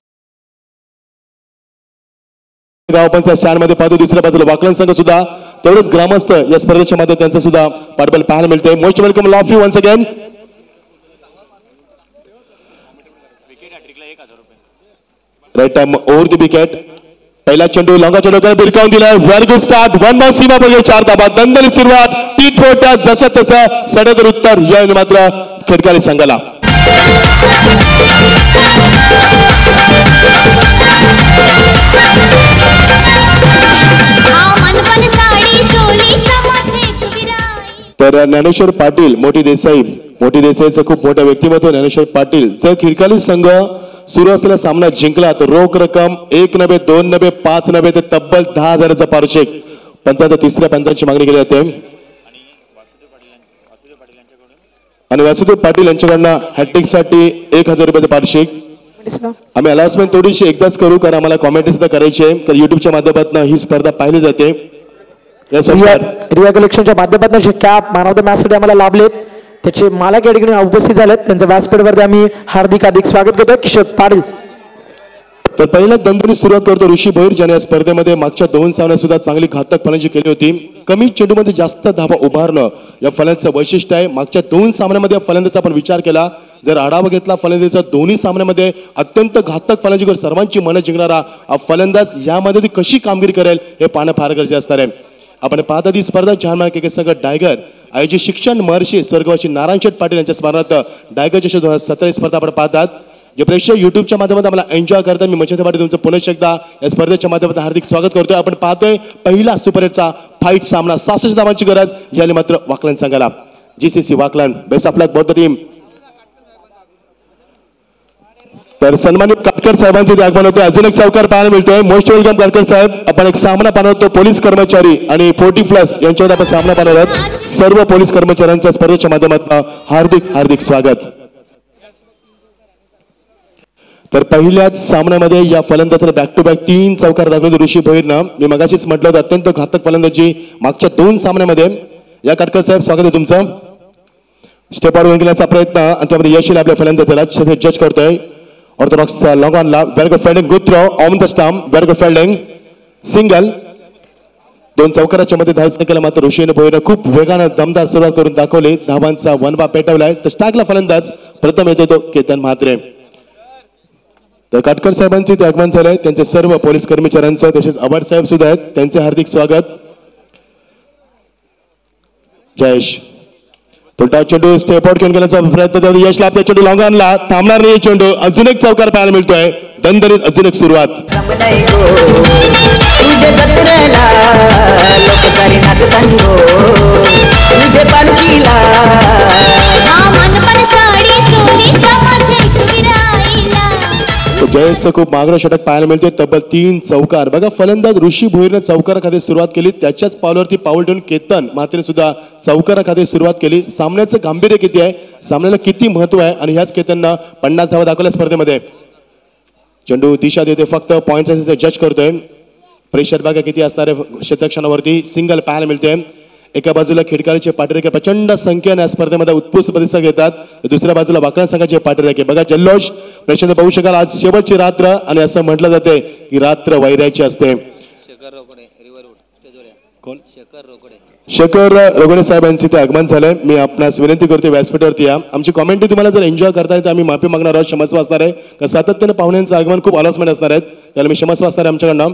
गाव पण स्टँड मध्ये पाहतो. दुसऱ्या बाजूला वाकलन संघ सुद्धा तेवढेच ग्रामस्थ या स्पर्धेच्या मध्ये त्यांचं सुद्धा पाठबळ पाहायला मिळते. मोस्ट वेलकम लॉफ you once again. Right time over the wicket. पहिला चेंडू लॉंगा चेंडू भिरकावून दिलाय. Very good start. One by सीमा पहिले 4 धाबा. दणदणीत सुरुवात. टीट जसं तसं सडेतर उत्तर या मात्र खेडकाली संघाला. तर ज्ञानेश्वर पाटील मोठी देसाईचं खूप मोठं व्यक्तिमत्व ज्ञानेश्वर पाटील. जर खिडकाली संघ सुरू असलेला सामना जिंकला तर रोख रक्कम 1 नभे 2 नभे 5 नभे ते तब्बल 10,000चं पारितोषिक पंचांच्या तिसऱ्या पंचांची मागणी केली जाते. आणि वासुदेव पाटील यांच्याकडनं हॅट्रिक साठी 1,000 रुपयाचं पारितोषिक. आम्ही अनाउन्समेंट थोडीशी एकदाच करू कारण आम्हाला कॉमेंट्री सुद्धा करायची आहे. तर युट्यूबच्या माध्यमातून ही स्पर्धा पाहिली जाते. रिया कलेक्शनच्या माध्यमातून जे cap man of the match साठी आम्हाला लाभलेत त्याचे मालक या ठिकाणी उपस्थित झालेत. त्यांचं व्यासपीठावरती आम्ही हार्दिक स्वागत करतो. किशोर पाटील. तर पहिल्या दणदणीत सुरुवात करतो ऋषी भोईर ज्याने या स्पर्धेमध्ये मागच्या 2 सामन्यात सुद्धा चांगली घातक फलंदाजी केली होती. कमी चेंडूमध्ये जास्त धाबा उभारणं या फलंदाचं वैशिष्ट्य आहे. मागच्या 2 सामन्यामध्ये फलंदाचा आपण विचार केला जर आढावा घेतला फलंदाजीचा दोन्ही सामन्यामध्ये अत्यंत घातक फलंदाजी करून सर्वांची मनं जिंकणारा हा फलंदाज यामध्ये ती कशी कामगिरी करेल हे पाहणं फार गरजेचं असणार आहे. आपण पाहता ती स्पर्धा जहानमान क्रिकेट संघ डायगर आयोजित शिक्षण महर्षी स्वर्गवासी नारायण शेठ पाटील यांच्या स्मरणार्थ डायगर चषक 2017 स्पर्धा आपण पाहतात. जे प्रेक्षक युट्यूबच्या माध्यमातून आम्हाला एन्जॉय करतात मी मच्छिंद्र पाटील तुमचं पुन्हा एकदा या स्पर्धेच्या माध्यमातून हार्दिक स्वागत करतोय. आपण पाहतोय पहिला सुपर हिटचा फाईट सामना 66 धावांची गरज याने मात्र वाकलन संघाला. GCC Waklan best of luck both the team. तर सन्मानित काटकर साहेबांचे ते आगमन होते. अजून एक चौकार पाहायला मिळतोय. मोस्ट वेलकम काटकर साहेब. आपण एक सामना पाहणार आहोत पोलीस कर्मचारी आणि 40+ यांच्यावर आपण सामना पाहणार आहोत. सर्व पोलीस कर्मचाऱ्यांच्या स्पर्धेच्या माध्यमातून हार्दिक स्वागत. तर पहिल्याच सामन्यामध्ये या फलंदाजाने बॅक टू बॅक 3 चौकार दाखवले ऋषी भोईरनं. मी मगाशीच म्हटलं होतं अत्यंत घातक फलंदाजी मागच्या 2 सामन्यामध्ये. या काटकर साहेब स्वागत आहे तुमचं. स्टेप आउट घेण्याचा प्रयत्न आणि त्यामध्ये यश येईल आपल्या फलंदाजाला जज करतोय. ऑर्थोडॉक्स लॉंग ऑनला very good fielding good throw on the stump very good fielding single. 2 चौकाराच्या मध्ये धावसं केला मात्र ऋषी भोईरनं खूप वेगानं दमदार सुरुवात करून दाखवली. धावांचा वनवा पेटवलाय. तर स्टॅगला फलंदाज प्रथम येतो तो केतन म्हात्रे. तर काटकर साहेबांचे ते आगमन झालंय. त्यांचे सर्व पोलीस कर्मचाऱ्यांचं तसेच अवार्ड साहेब सुद्धा आहेत त्यांचे हार्दिक स्वागत. जयेश तुलटा चेंडू स्टेप आउट घेऊन गेल्याचा प्रयत्न यश लाभते. चेंडू लॉंग आणला थांबणार नाही चेंडू. अजून एक चौकार पाहायला मिळतोय. दणदणीत अजून एक सुरुवात. जयेश खूप मागणं षटक पाहायला मिळतोय. तब्बल 3 चौकार. बघा फलंदाज ऋषी भोईरने चौकाराखाली सुरुवात केली. त्याच्याच पावलावरती पाऊल ठेवून केतन म्हात्रे सुद्धा चौकाराखाली सुरुवात केली. सामन्याचं गांभीर्य किती आहे सामन्याला किती महत्व आहे आणि ह्याच केतननं 50 धावा दाखवल्या स्पर्धेमध्ये. चेंडू दिशा देते फक्त पॉईंट जज करतोय. प्रेशर बघा किती असणार आहे क्षेत्रक्षणावरती. सिंगल पाहायला मिळते. एका बाजूला खिडकालीचे पाठीरेखे प्रचंड संख्येने या स्पर्धेमध्ये उत्कृष्ट प्रतिसाद घेतात तर दुसऱ्या बाजूला वाकलन संघाचे पाठीरेखे बघा जल्लोष प्रेक्षक पाहू शकाल. आज शेवटची रात्र आणि असं म्हटलं जाते की रात्र वैराची असते. शेखर रोकडे साहेबांचे ते आगमन झालंय. मी आपणास विनंती करतो व्यासपीठावरती या. आमची कॉमेंट्री तुम्हाला जर एन्जॉय करता येते आम्ही माफी मागणार आहोत. क्षमस्व असणार आहे का सातत्याने पाहुण्यांचं आगमन खूप अनाउन्समेंट असणार आहेत त्याला मी क्षमस्व असणार आहे आमच्याकडनं.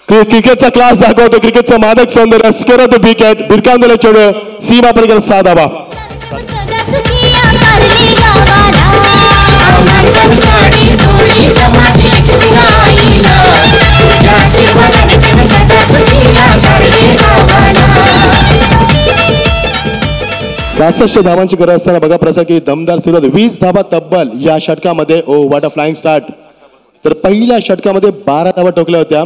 क्रिकेटचा क्लास दाखवतो. क्रिकेटचा मादक सौंदर्य स्कोर ऑफ द विकेट भिरकावून दिला चेंडू सीमा पलीकडे 6 धावा. सहासष्ट धावांची गरज असताना बघा प्रसाद की दमदार सुरुवात 20 धावा तब्बल या षटकामध्ये. ओ व्हॉट अ फ्लाइंग स्टार्ट. तर पहिल्या षटकामध्ये 12 धावा ठोकल्या होत्या.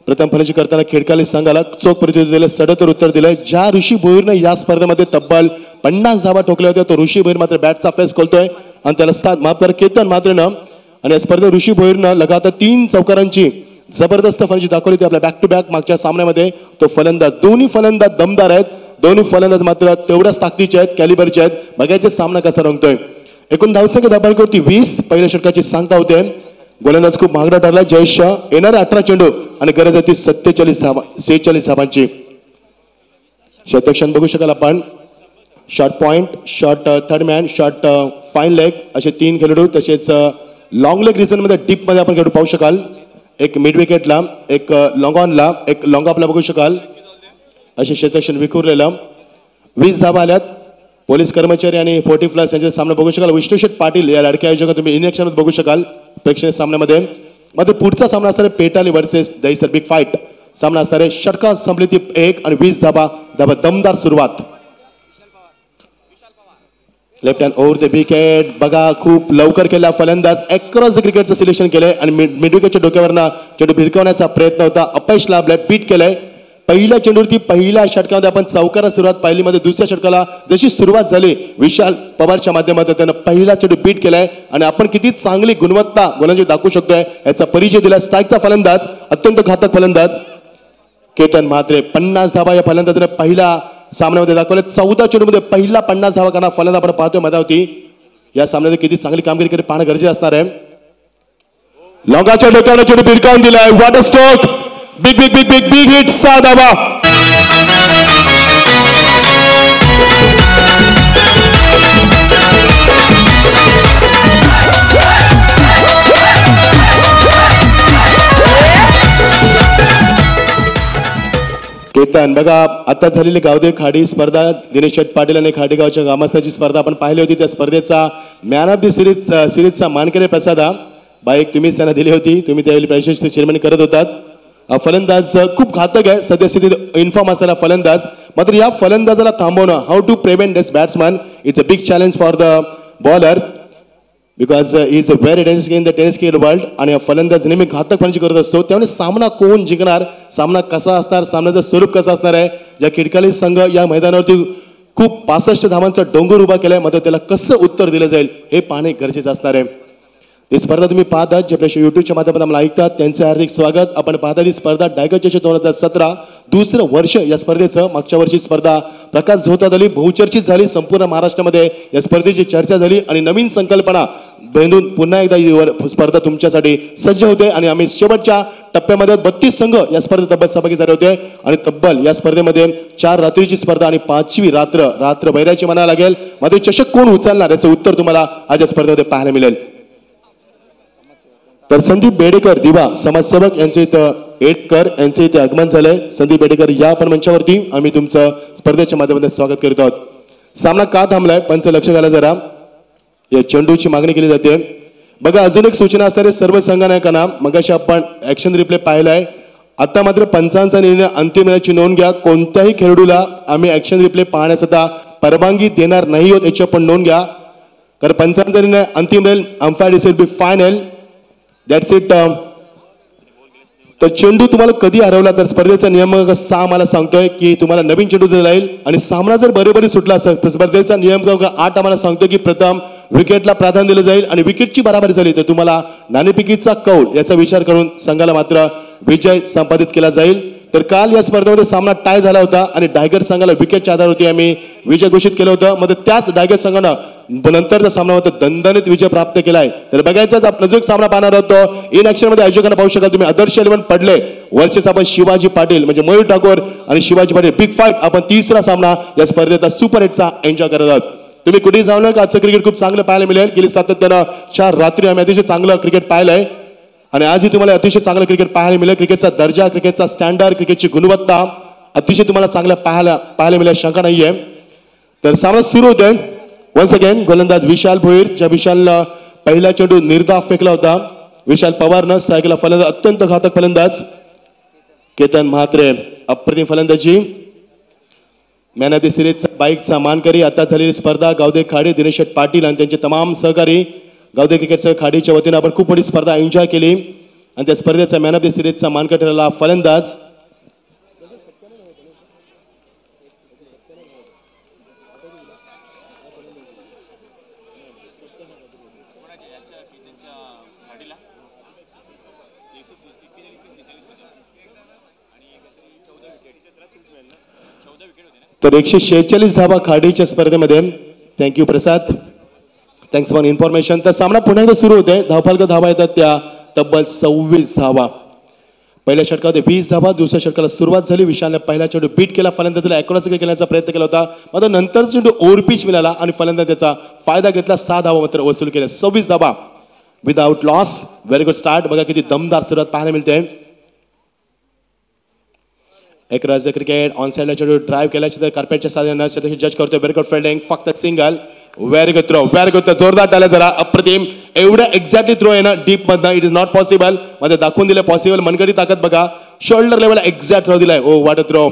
प्रथम फलंदाजी करताना खेडकाली संघाला चोख प्रत्युत्तर दिलं सडतर उत्तर दिलंय. ज्या ऋषी भोईरनं या स्पर्धेमध्ये तब्बल 50 धावा ठोकल्या होत्या तो ऋषी भोईर मात्र बॅटचा फेस खोलतोय आणि त्याला 7 माफ कर केतन म्हात्रेनं. आणि या स्पर्धेत ऋषी भोईरनं लगातार 3 चौकारांची जबरदस्त फलंदाजी दाखवली होती आपल्या बॅक टू बॅक मागच्या सामन्यामध्ये. तो फलंदाज दोन्ही फलंदाज दमदार आहेत. दोन्ही फलंदाज मात्र तेवढ्याच ताकदीचे आहेत कॅलिबरचे आहेत. बघायचे सामना कसा रंगतोय. एकूण धावसंख्या धाबांवरती 20 पहिल्या षटकाची सांगता होते. गोलंदाज खूप महागडा ठरला जयेश शाह. येणारे 18 चेंडू आणि गरज आहे ती 46 धावांची. शतक्षण बघू शकाल आपण. Short point, short third man, short fine leg असे 3 खेळाडू. तसेच लॉंग लेग रिजन मध्ये डीप मध्ये आपण खेळाडू पाहू शकाल. एक मिड विकेटला, एक लॉंग ऑनला, एक लॉंग ऑफला बघू शकाल. असे शतक्षण विखुरलेलं. 20 धावा आल्यात. पोलीस कर्मचारी आणि 40 प्लस यांचा सामना बघू शकाल. विष्णुशेठ पाटील या लाडक्या आयोजक तुम्ही इन ॲक्शन बघू शकाल प्रेक्षणीय सामन्यामध्ये. मध्ये पुढचा सामना असणार आहे पेटाली वर्सेस दहीसर बिग फाईट. सामना असणार आहे षटकार संपली ती 1 आणि 20 धावा. दमदार सुरुवात. Left hand over the wicket. बघा खूप लवकर केला फलंदाज. अक्रॉस द क्रिकेटचं सिलेक्शन केलंय आणि मिड विकेटच्या डोक्यावरनं चेंडू भिरकवण्याचा प्रयत्न होता. अपयश लाभलाय. बीट केलंय. पहिल्या चेंडूवरती पहिल्या षटकामध्ये आपण चौकारा सुरुवात पाहिली. मध्ये दुसऱ्या षटकाला जशी सुरुवात झाली विशाल पवारच्या माध्यमातून त्यानं पहिला चेंडू बीट केलाय आणि आपण किती चांगली गुणवत्ता गोलंदाजी दाखवू शकतोय याचा परिचय दिला. स्ट्राईकचा फलंदाज, अत्यंत घातक फलंदाज केतन म्हात्रे. 50 धावा या फलंदाजाने पहिल्या सामन्यामध्ये दाखवले. 14 चेंडूमध्ये पहिला 50 धावा करणारा फलंदाज आपण पाहतोय मधावती. या सामन्यामध्ये किती चांगली कामगिरी करी पाहणं गरजेचं असणार आहे. लॉंगाच्या डोक्यावर चेंडू भिरकावून दिलाय. Water stroke. Big big big big big hit. 6 धावा. केतन बघा आता झालेली गावदे खाडी स्पर्धा दिनेश शेठ पाटील आणि खाडीगावच्या ग्रामस्थांची स्पर्धा आपण पाहिली होती. त्या स्पर्धेचा मॅन ऑफ द सिरीजचा मानकरी प्रसादा बाईक तुम्हीच त्यांना दिली होती. तुम्ही त्यावेळी प्रशासनाची चेअरमॅन करत होतात. फलंदाज खूप घातक आहे सद्यस्थितीत इन्फॉर्म असलेला फलंदाज. मात्र या फलंदाजाला थांबवणं how to prevent this batsman it's a big challenge for the bowler because is a very dangerous in the tennis cricket world. आणि हा फलंदाज नेहमी घातक फलंदाजी करत असतो. त्यामुळे सामना कोण जिंकणार, सामना कसा असणार, सामन्याचं स्वरूप कसं असणार आहे. ज्या खिडकाली संघ या मैदानावरती खूप 65 धावांचा डोंगर उभा केलाय मात्र त्याला कसं उत्तर दिलं जाईल हे पाहणे गरजेचं असणार आहे. ही स्पर्धा तुम्ही पाहतात जे आपल्या युट्यूबच्या माध्यमातून आम्हाला ऐकतात त्यांचे हार्दिक स्वागत. आपण पाहता ही स्पर्धा टायगर चषक 2017 दुसरं वर्ष या स्पर्धेचं. मागच्या वर्षी स्पर्धा प्रकाश झोतात आली, बहुचर्चित झाली. संपूर्ण महाराष्ट्रामध्ये या स्पर्धेची चर्चा झाली आणि नवीन संकल्पना बेंदून पुन्हा एकदा ही स्पर्धा तुमच्यासाठी सज्ज होते. आणि आम्ही शेवटच्या टप्प्यामध्ये 32 संघ या स्पर्धेत तब्बल सहभागी झाले होते आणि तब्बल या स्पर्धेमध्ये 4 रात्रीची स्पर्धा आणि 5वी रात्र बैराची म्हणायला लागेल. मात्र चषक कोण उचलणार याचं उत्तर तुम्हाला आज या स्पर्धेमध्ये पाहायला मिळेल. तर संदीप बेडेकर दिवा समाजसेवक यांचे इथं एटकर यांचे इथे आगमन झालंय. संदीप बेडेकर या आपण मंचावरती आम्ही तुमचं स्पर्धेच्या माध्यमातून स्वागत करीत आहोत. सामना का थांबलाय पंच लक्ष घाला जरा. या चेंडूची मागणी केली जाते. बघा अजून एक सूचना असणारे सर्व संघनायकांना. मगाशी आपण ऍक्शन रिप्ले पाहिलाय. आता मात्र पंचांचा निर्णय अंतिम निर्णयाची नोंद घ्या. कोणत्याही खेळाडूला आम्ही ऍक्शन रिप्ले पाहण्याचा परवानगी देणार नाही आहोत याची आपण नोंद घ्या. कारण पंचांचा निर्णय अंतिम राहील. Umpire decide be final. That's it. तर चेंडू तुम्हाला कधी हरवला तर स्पर्धेचा नियम 6 मला सांगतोय की तुम्हाला नवीन चेंडू दिला जाईल आणि सामना जर बरोबरी सुटला असेल स्पर्धेचा नियम 8 आम्हाला सांगतोय की प्रथम विकेटला प्राधान्य दिलं जाईल आणि विकेटची बराबरी झाली तर तुम्हाला नाणेफेकीचा कौल याचा विचार करून संघाला मात्र विजय संपादित केला जाईल. तर काल या स्पर्धेमध्ये सामना टाय झाला होता आणि टायगर संघाला विकेटच्या आधारावरती आम्ही विजय घोषित केलं होतं. मध्ये त्याच टायगर संघानं नंतरचा सामन्यामध्ये दणदणीत विजय प्राप्त केलाय. तर बघायचाच आपण नजूक सामना पाहणार होतो. इन ऍक्शन मध्ये आयोजकांना पाहू शकाल तुम्ही आदर्श 11 पडले वर्सेस आपण शिवाजी पाटील म्हणजे मयूर ठाकूर आणि शिवाजी पाटील बिग फाईट. आपण तिसरा सामना या स्पर्धेचा सुपर हिटचा एन्जॉय करत आहोत. तुम्ही कुठेही जाऊ नका. आजचं क्रिकेट खूप चांगलं पाहायला मिळेल. गेली सातत्यानं 4 रात्री आम्ही अतिशय चांगलं क्रिकेट पाहिलंय आणि आजही तुम्हाला अतिशय चांगलं क्रिकेट पाहायला मिळेल. क्रिकेटचा दर्जा, क्रिकेटचा स्टँडर्ड, क्रिकेटची गुणवत्ता अतिशय तुम्हाला चांगल्या पाहायला मिळेल शंका नाहीये. तर सामना सुरू होतोय. वन्स अगेन गोलंदाज विशाल भोईर. ज्या विशालला पहिला चेंडू निर्धाव फेकला होता विशाल पवारनं स्ट्राईकला फलंदाज अत्यंत घातक फलंदाज केतन म्हात्रे. अप्रतिम फलंदाजी. मॅन ऑफ द सिरीजचा बाईकचा मानकरी. आता झालेली स्पर्धा गावदे खाडी दिनेश पाटील आणि त्यांचे तमाम सहकारी गावदे क्रिकेट खाडीच्या वतीनं आपण खूप मोठी स्पर्धा एन्जॉय केली आणि त्या स्पर्धेचा मॅन ऑफ द सिरीजचा मानकरी ठरला फलंदाज तर 146 धावा खाडीच्या स्पर्धेमध्ये. Thank you Prasad. Thanks for information. तर सामना पुन्हा एकदा सुरू होते. धावफलक धावा येतात त्या तब्बल 26 धावा. पहिल्या षटकामध्ये 20 धावा. दुसऱ्या षटकाला सुरुवात झाली. विशालने पहिला चेंडू बीट केला. फलंदाजीला ॲक्युरसी करण्याचा प्रयत्न केला होता, मात्र नंतर चेंडू ओव्हरपिच मिळाला आणि फलंदाज त्याचा फायदा घेतला. 6 धावा मात्र वसूल केल्या. 26 धावा without loss. Very good start. बघा किती दमदार सुरुवात पाहायला मिळते. एक राज्य क्रिकेट ऑन साइडला चेंडू ड्राइव्ह केल्याच्या कार्पेटच्या साध्याने जज करतोय. Very good fielding. फक्त single. Very good throw. Very good. जोरदार टाळ्या जरा. अप्रतिम. एवढं एक्झॅक्टली थ्रो आहे ना डीप मधनं. It is not possible. मध्ये दाखवून दिलं पॉसिबल. मनगडी ताकद बघा. शोल्डर लेवलला एक्झॅक्ट थ्रो दिलाय. Oh what a throw.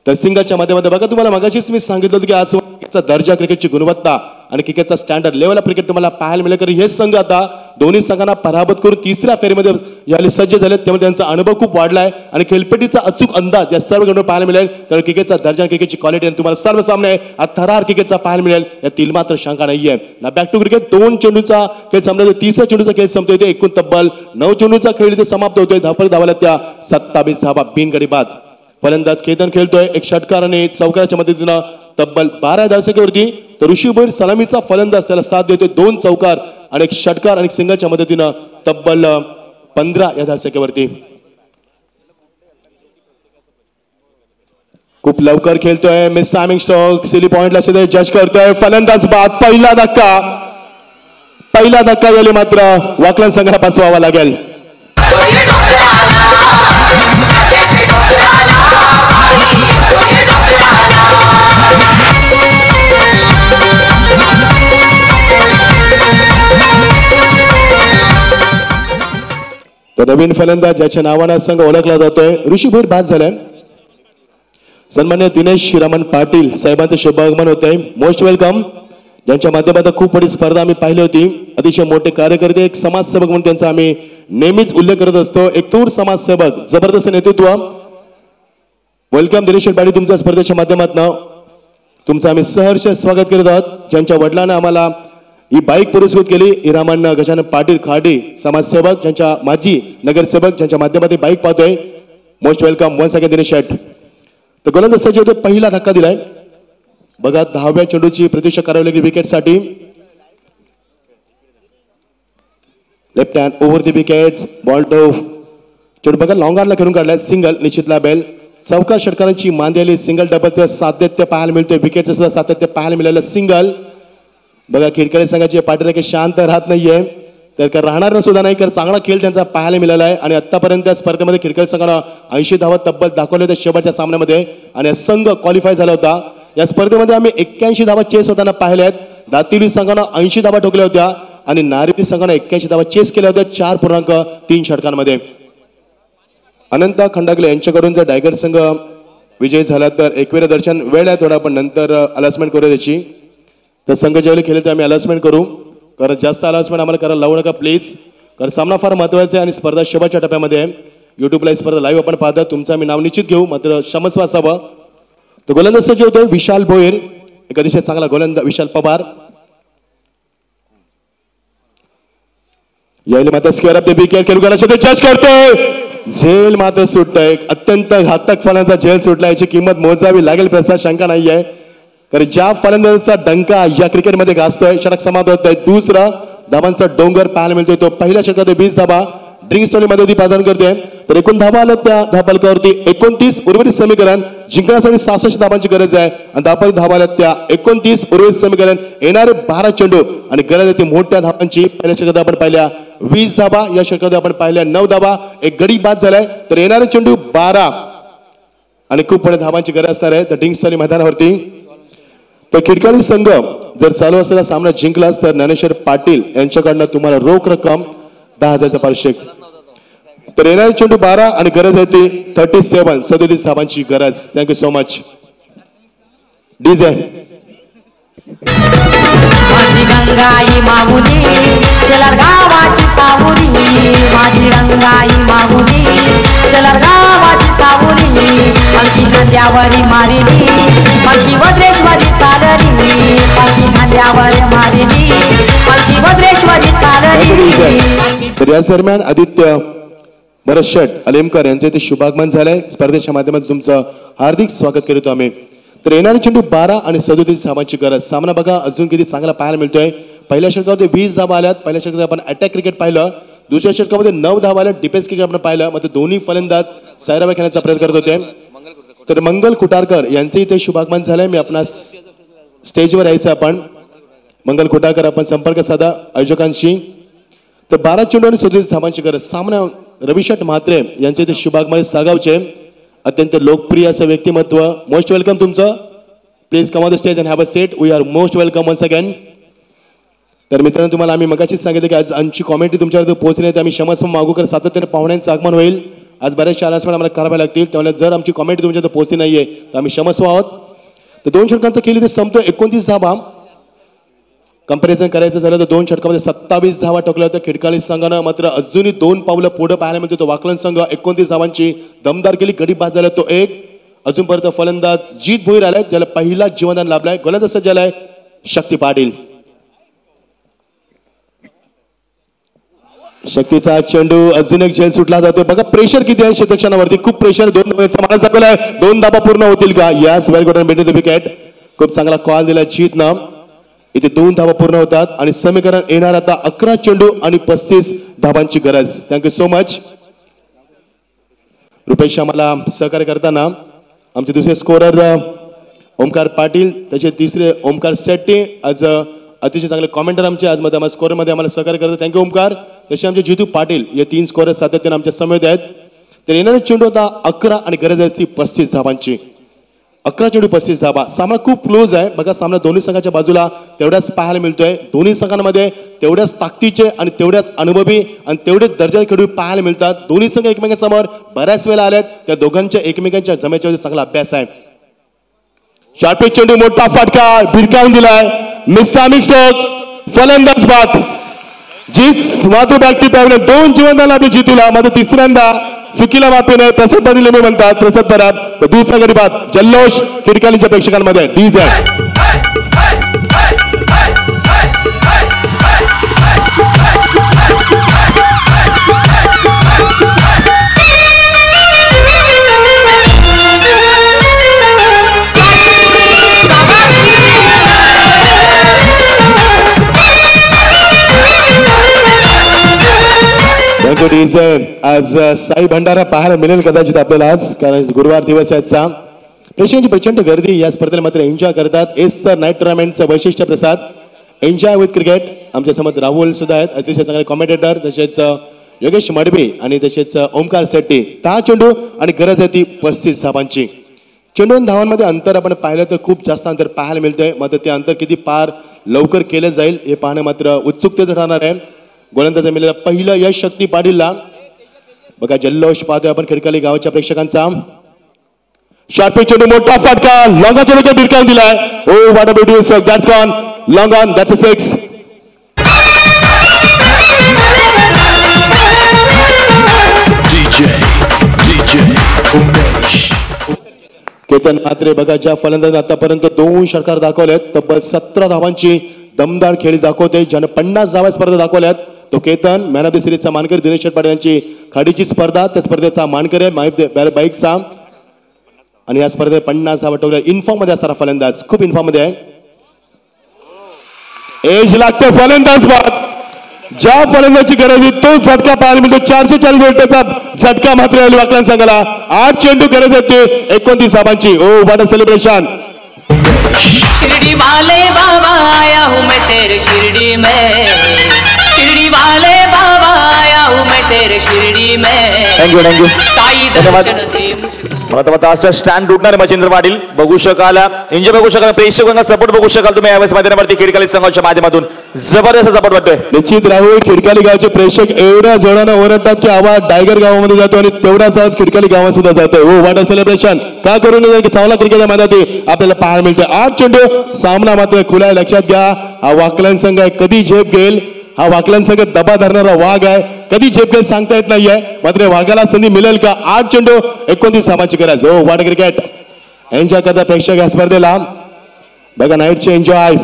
तर सिंगलच्या माध्यमात बघा तुम्हाला मगाशीच मी सांगितलं होतं की आज क्रिकेटचा दर्जा, क्रिकेटची गुणवत्ता आणि क्रिकेटचा स्टँडर्ड लेवलला क्रिकेट तुम्हाला पाहायला मिळेल. कारण हेच संघ आता दोन्ही संघांना पराभूत करून तिसऱ्या फेरीमध्ये यावेळी सज्ज झालेत. त्यामुळे त्यांचा अनुभव खूप वाढलाय आणि खेळपट्टीचा अचूक अंदाज या सर्व गणून पाहायला मिळेल. तर क्रिकेटचा दर्जा, क्रिकेटची क्वालिटी आणि तुम्हाला सर्व सामने थरार क्रिकेटचा पाहायला मिळेल. यातील मात्र शंका नाहीये. ना बॅक टू क्रिकेट 2 चेंडूचा खेळ संपला. तिसऱ्या चेंडूचा खेळ संपतोय. एकूण तब्बल 9 चेंडूचा खेळ इथे समाप्त होतोय. धावपळ धावाला त्या 27 धावा बिनगडी बाद. फलंदाज खेळताना खेळतोय. एक षटकार आणि चौकाराच्या मदतीनं तब्बल 12 धावसंख्येवरती. तर ऋषी भोईर सलामीचा फलंदाज त्याला साथ देतोय. 2 चौकार आणि एक षटकार आणि सिंगलच्या मदतीनं तब्बल 15 या धावसंख्येवरती. खूप लवकर खेळतोय. Miss timing stroke. सिली पॉइंटला जज करतोय. फलंदाज बाद. पहिला धक्का गेली मात्र वाकलन संघाला बसवावा लागेल. तर नवीन फलंदाज ज्याच्या नावाने संघ ओळखला जातोय ऋषी भोईर बाद झालाय. सन्मान्य दिनेश रमण पाटील साहेबांचं शुभागमन होतंय. Most welcome. ज्यांच्या माध्यमातून खूप मोठी स्पर्धा आम्ही पाहिली होती. अतिशय मोठे कार्यकर्ते, एक समाजसेवक म्हणून त्यांचा आम्ही नेहमीच उल्लेख करत असतो. एक थोर समाजसेवक, जबरदस्त नेतृत्व. वेलकम दिनेश पाटील. तुमच्या स्पर्धेच्या माध्यमातून तुमचं आम्ही सहर्ष स्वागत करत आहोत. ज्यांच्या वडिलांना आम्हाला ही बाईक पुरस्कृत केली. इरामन गजानन पाटील खाडी समाजसेवक, ज्यांच्या माजी नगरसेवक, ज्यांच्या माध्यमातून बाईक पाहतोय. Most welcome once again Dinesh Shet. तर गोलंदाज सज्ज होते. पहिला धक्का दिलाय. बघा 10व्या चेंडूची प्रतीक्षा करावी लागली विकेटसाठी. Left hand over the wicket. Ball two चेंडू बघा लॉंग ऑनला खेळून काढलाय. सिंगल निश्चित लाभेल. चौकार षटकारांची मांदियाली. सिंगल डबलचं सातत्य पाहायला मिळतोय. विकेटचं सुद्धा सातत्य पाहायला मिळालं. सिंगल. बघा खेळकरी संघाचे पाठीराखे शांत राहत नाहीये. तर राहणार सुद्धा नाही. कारण चांगला खेळ त्यांचा पाहायला मिळाला आहे. आणि आतापर्यंत स्पर्धेमध्ये खेळकरी संघानं 80 धावा तब्बल दाखवले होते शेवटच्या सामन्यामध्ये. आणि संघ क्वालिफाय झाला होता. या स्पर्धेमध्ये आम्ही 81 धावा चेस होताना पाहिल्या आहेत. दातिवली संघानं 80 धावा ठोकल्या होत्या आणि नारिवली संघानं 81 धावा चेस केल्या होत्या 4.3 षटकांमध्ये. अनंत खंडागले यांच्याकडून जर टायगर संघ विजय झाला तर एकवेळ दर्शन वेळ आहे थोडा, पण नंतर अलाउन्समेंट करू त्याची. तर संघ ज्यावेळी खेळले तर आम्ही अलाउन्समेंट करू. कारण जास्त अलाउन्समेंट आम्हाला करायला लावू नका प्लीज. कारण सामना फार महत्त्वाचा आहे आणि स्पर्धा शेवटच्या टप्प्यामध्ये आहे. युट्यूबला स्पर्धा लाईव्ह आपण पाहता. तुमचं आम्ही नाव निश्चित घेऊ, मात्र क्षमस्व असावं. तो गोलंदाज जे होतो विशाल भोईर, एक अतिशय चांगला गोलंदाज विशाल पवार. यायला मात्र स्क्वेअर ऑफ द विकेट खेळू करायचं ते जज करतोय. झेल मात्र सुटतंय. अत्यंत घातक फलंदाज झेल सुटला. याची किंमत मोजावी लागेल प्रसाद, शंका नाहीये. कारण ज्या फलंदाजाचा डंका या क्रिकेटमध्ये गाजतोय षटक समाप्त होत आहे. दुसरा धावांचा डोंगर पाहायला मिळतोय. तो पहिल्या षटकात 20 धावा ड्रिंक स्टोरीमध्ये ती प्रदान करते. तर एकूण धावा आल्या त्या धावफलकावरती 29. उर्वरित समीकरण जिंकण्यासाठी 66 धावांची गरज आहे आणि धावा आल्या त्या 29. उर्वरित समीकरण येणारे 12 चेंडू आणि गरज आहे ती मोठ्या धावांची. पहिल्या षटकात आपण पाहिल्या 20 धावा, या षटकात आपण पाहिल्या 9 धावा. एक गडी बाद झालाय. तर येणारे चेंडू 12 आणि खूप मोठ्या धावांची गरज असणार आहे. तर ड्रिंक स्टोरी मैदानावरती तर खिडकाळी संघ जर चालू असलेला सामना जिंकलास तर ज्ञानेश्वर पाटील यांच्याकडनं तुम्हाला रोख रक्कम 10,000चं पारितोषिक. तर येणारे चेंडू 12 आणि गरज आहे ती 37 धावांची गरज. Thank you so much. डीजे माझी गंगाई माऊली चलर गावाची सावली. माझी गंगाई माऊली चलर गावाची सावली. पालखी खांद्यावरी मारिली, पालखी वज्रेश्वरी चालली. पालखी खांद्यावर मारिली, पालखी वज्रेश्वरी चालली. तर या दरम्यान आदित्य भरत अलेमकर यांचे ते शुभागमन झालंय. स्पर्धेच्या माध्यमातून तुमचं हार्दिक स्वागत करतो आम्ही. तर येणारे चेंडू 12 आणि 37 धावांची गरज. सामना बघा अजून किती चांगला पाहायला मिळतोय. पहिल्या षटकामध्ये 20 धावा आल्यात. पहिल्या षटकात आपण अटॅक क्रिकेट पाहिलं दुसऱ्या षटकामध्ये 9 धावा आल्या. डिफेन्स क्रिकेट आपण पाहिलं, मात्र दोन्ही फलंदाज सैराबाई खेळण्याचा प्रयत्न करत होते. तर मंगल कुटारकर यांचे इथे शुभागमन झालंय. मी आपणास स्टेजवर यायचं आपण. मंगल कुटारकर आपण संपर्क साधा आयोजकांशी. तर 12 चेंडू आणि 37 धावांची गरज. सामना रविशट म्हात्रे यांचे इथे शुभागमन सागावचे अत्यंत लोकप्रिय असं व्यक्तिमत्व. मोस्ट वेलकम तुमचं. Please come on the stage and have a seat. We are most welcome once again. तर मित्रांनो तुम्हाला आम्ही मगाशीच सांगितलं की आज आमची कॉमेंट्री तुमच्याकडे पोहोचली नाही, तर आम्ही क्षमस्व मागू कर. सातत्याने पाहुण्यांचं आगमन होईल. आज बऱ्याचशा अनाउन्समेंट आम्हाला कराव्या लागतील, त्यामुळे जर आमची कॉमेंट्री तुमच्याकडे पोहोचली नाहीये तर आम्ही क्षमस्व आहोत. तर 2 षटकांचा खेळ इथे संपतो. 29 धावा. कंपॅरिझन करायचं झालं तर 2 षटकामध्ये 27 धावा टाकल्या होत्या खिडकाली संघानं. मात्र अजूनही 2 पावलं पुढे पाहायला मिळतो. तो वाकलन संघ 29 धावांची दमदार केली. गडी बाद झाला तो एक. अजूनपर्यंत फलंदाज जीत भोईर आलाय, ज्याला पहिला जीवनदान लाभलाय. गोलंदाज सज्ज झालाय शक्ती पाटील. शक्तीचा चेंडू अजून एक झेल सुटला जातो. बघा प्रेशर किती आहे क्षेत्रक्षणावरती. खूप प्रेशर. 2 धावांचा मानस दाखवलाय. 2 धावा पूर्ण होतील का? यास वेल गोटन बेट द विकेट. खूप चांगला कॉल दिला जीतनं. इथे 2 धावा पूर्ण होतात आणि समीकरण येणार आता 11 चेंडू आणि 35 धावांची गरज. थँक्यू सो मच रुपेश आम्हाला सहकार्य करताना. आमचे दुसरे स्कोरर ओमकार पाटील, त्याचे तिसरे ओमकार शेट्टी. आज अतिशय चांगले कॉमेंटर आमचे आज मध्ये आम्हाला स्कोरमध्ये आम्हाला सहकार्य करतात. थँक्यू ओमकार. तसे आमचे जितू पाटील हे 3 स्कोरर सातत्याने आमच्या समवेत आहेत. तर येणारे चेंडू आता 11 आणि गरज आहे 35 धावांची. 11 चेंडू 35 धावा. सामना खूप क्लोज आहे. बघा सामना दोन्ही संघाच्या बाजूला तेवढ्याच पाहायला मिळतोय. दोन्ही संघांमध्ये तेवढ्याच ताकदीचे आणि तेवढ्याच अनुभवी आणि तेवढेच दर्जाचे खेळाडू पाहायला मिळतात. दोन्ही संघ एकमेकांसमोर बऱ्याच वेळा आलेत. त्या दोघांच्या एकमेकांच्या जमेच्या चांगला अभ्यास आहे. शॉर्टपिच चेंडू मोठा फटका भिरकावून दिलाय. मिस्टामिक स्ट्रोक. फलंदाज बाद. जीत मात्र बॅट टिप 2 जीवनदान आपले जितूला. मात्र तिसऱ्यांदा चुकीला माफीने प्रसाद पाटील नेहमी म्हणतात. प्रसाद पराब दुसरा गडी बाद. जल्लोष खिडकालीच्या प्रेक्षकांमध्ये. डीजे आज साई भंडारा पाहायला मिळेल कदाचित आपल्याला आज, कारण गुरुवार दिवस आहे. प्रेक्षकांची प्रचंड गर्दी या स्पर्धेला मात्र एन्जॉय करतात. एस तर नाईट टुर्नामेंटचं वैशिष्ट्य प्रसाद. Enjoy with cricket. आमच्या समोर राहुल सुद्धा आहेत, अतिशय चांगले कॉमेंटेटर. तसेच योगेश मडबी आणि तसेच ओमकार शेट्टी. 10 चेंडू आणि गरज आहे ती 35 धावांची. चेंडू आणि धावांमध्ये अंतर आपण पाहिलं तर खूप जास्त अंतर पाहायला मिळतंय. मात्र ते अंतर किती पार लवकर केलं जाईल हे पाहणं मात्र उत्सुकतेचं राहणार आहे. गोलंदाज मिळालेलं पहिलं यश शक्ती पाटीलला. बघा जल्लोष पाहतोय आपण खिडकाली गावाच्या प्रेक्षकांचा. शॉर्टपिच चेंडू मोठा फटका लॉंग चेंडू भिरकावून दिलाय. Oh what a beautiful stroke. That's gone long on. That's a 6. Ketan Mhatre बघा ज्या फलंदाजाने आतापर्यंत 2 षटकार दाखवलेत, तब्बल 17 धावांची दमदार खेळी दाखवते. ज्याने 50 धावा स्पर्धा दाखवल्यात तो केतन. मॅन ऑफ द सिरीजचा मानकरी दिनेश पाटील यांची खाडीची स्पर्धा, त्या स्पर्धेचा मानकरी बाईकचा. आणि या स्पर्धेत 50 धावा टोकल्या. इन्फॉर्म मध्ये असणारा फलंदाज, खूप इन्फॉर्म मध्ये आहे. एज लागते फलंदाज बाद. ज्या फलंदाजी गरज आहे तो झटका पाहायला मिळतो. 440 वोल्टचा झटका मात्र वाकलन संघाला. 8 चेंडू गरज होते 29 धावांची. Oh what a celebration. Shirdi वाले बाबा आया हूँ मैं तेरे शिरडी में. शिरडी वाले बाबा आया हूँ मैं तेरे शिरडी में. थँक्यू साई दर्शन दे मुझको. आता असं स्टँड उठणार मच्छिंद्र पाटील बघू शकाल. एन्जॉय बघू शकाल. प्रेक्षकांना सपोर्ट बघू शकाल तुम्ही यावेळेस मैदानावरती खिडकाली संघाच्या माध्यमातून. जबरदस्त सपोर्ट वाटतोय. निश्चित राहुल खिडकाली गावचे प्रेक्षक एवढ्या जोरानं ओरडतात की आवाज टायगर गावामध्ये जातो आणि तेवढाच आवाज खिडकाली गावात सुद्धा जातोय. हो व्हाट अ सेलिब्रेशन. का करू नये की चांगला क्रिकेट मैदानात आपल्याला पाहायला मिळते. 8 चेंडू. सामना मात्र खुला आहे. लक्षात घ्या हा वाकलन संघ आहे. कधी झेप घेईल. हा वाकलन संघ दबा धरणारा वाघ आहे. कधी झेप घेईल सांगता येत नाहीये. मात्र वाघाला संधी मिळेल का. 8 चेंडू 29 धावांची गरज. हो व्हाट अ क्रिकेट. एन्जॉय करता प्रेक्षक या स्पर्धेला. बघा नाईटचे एन्जॉय.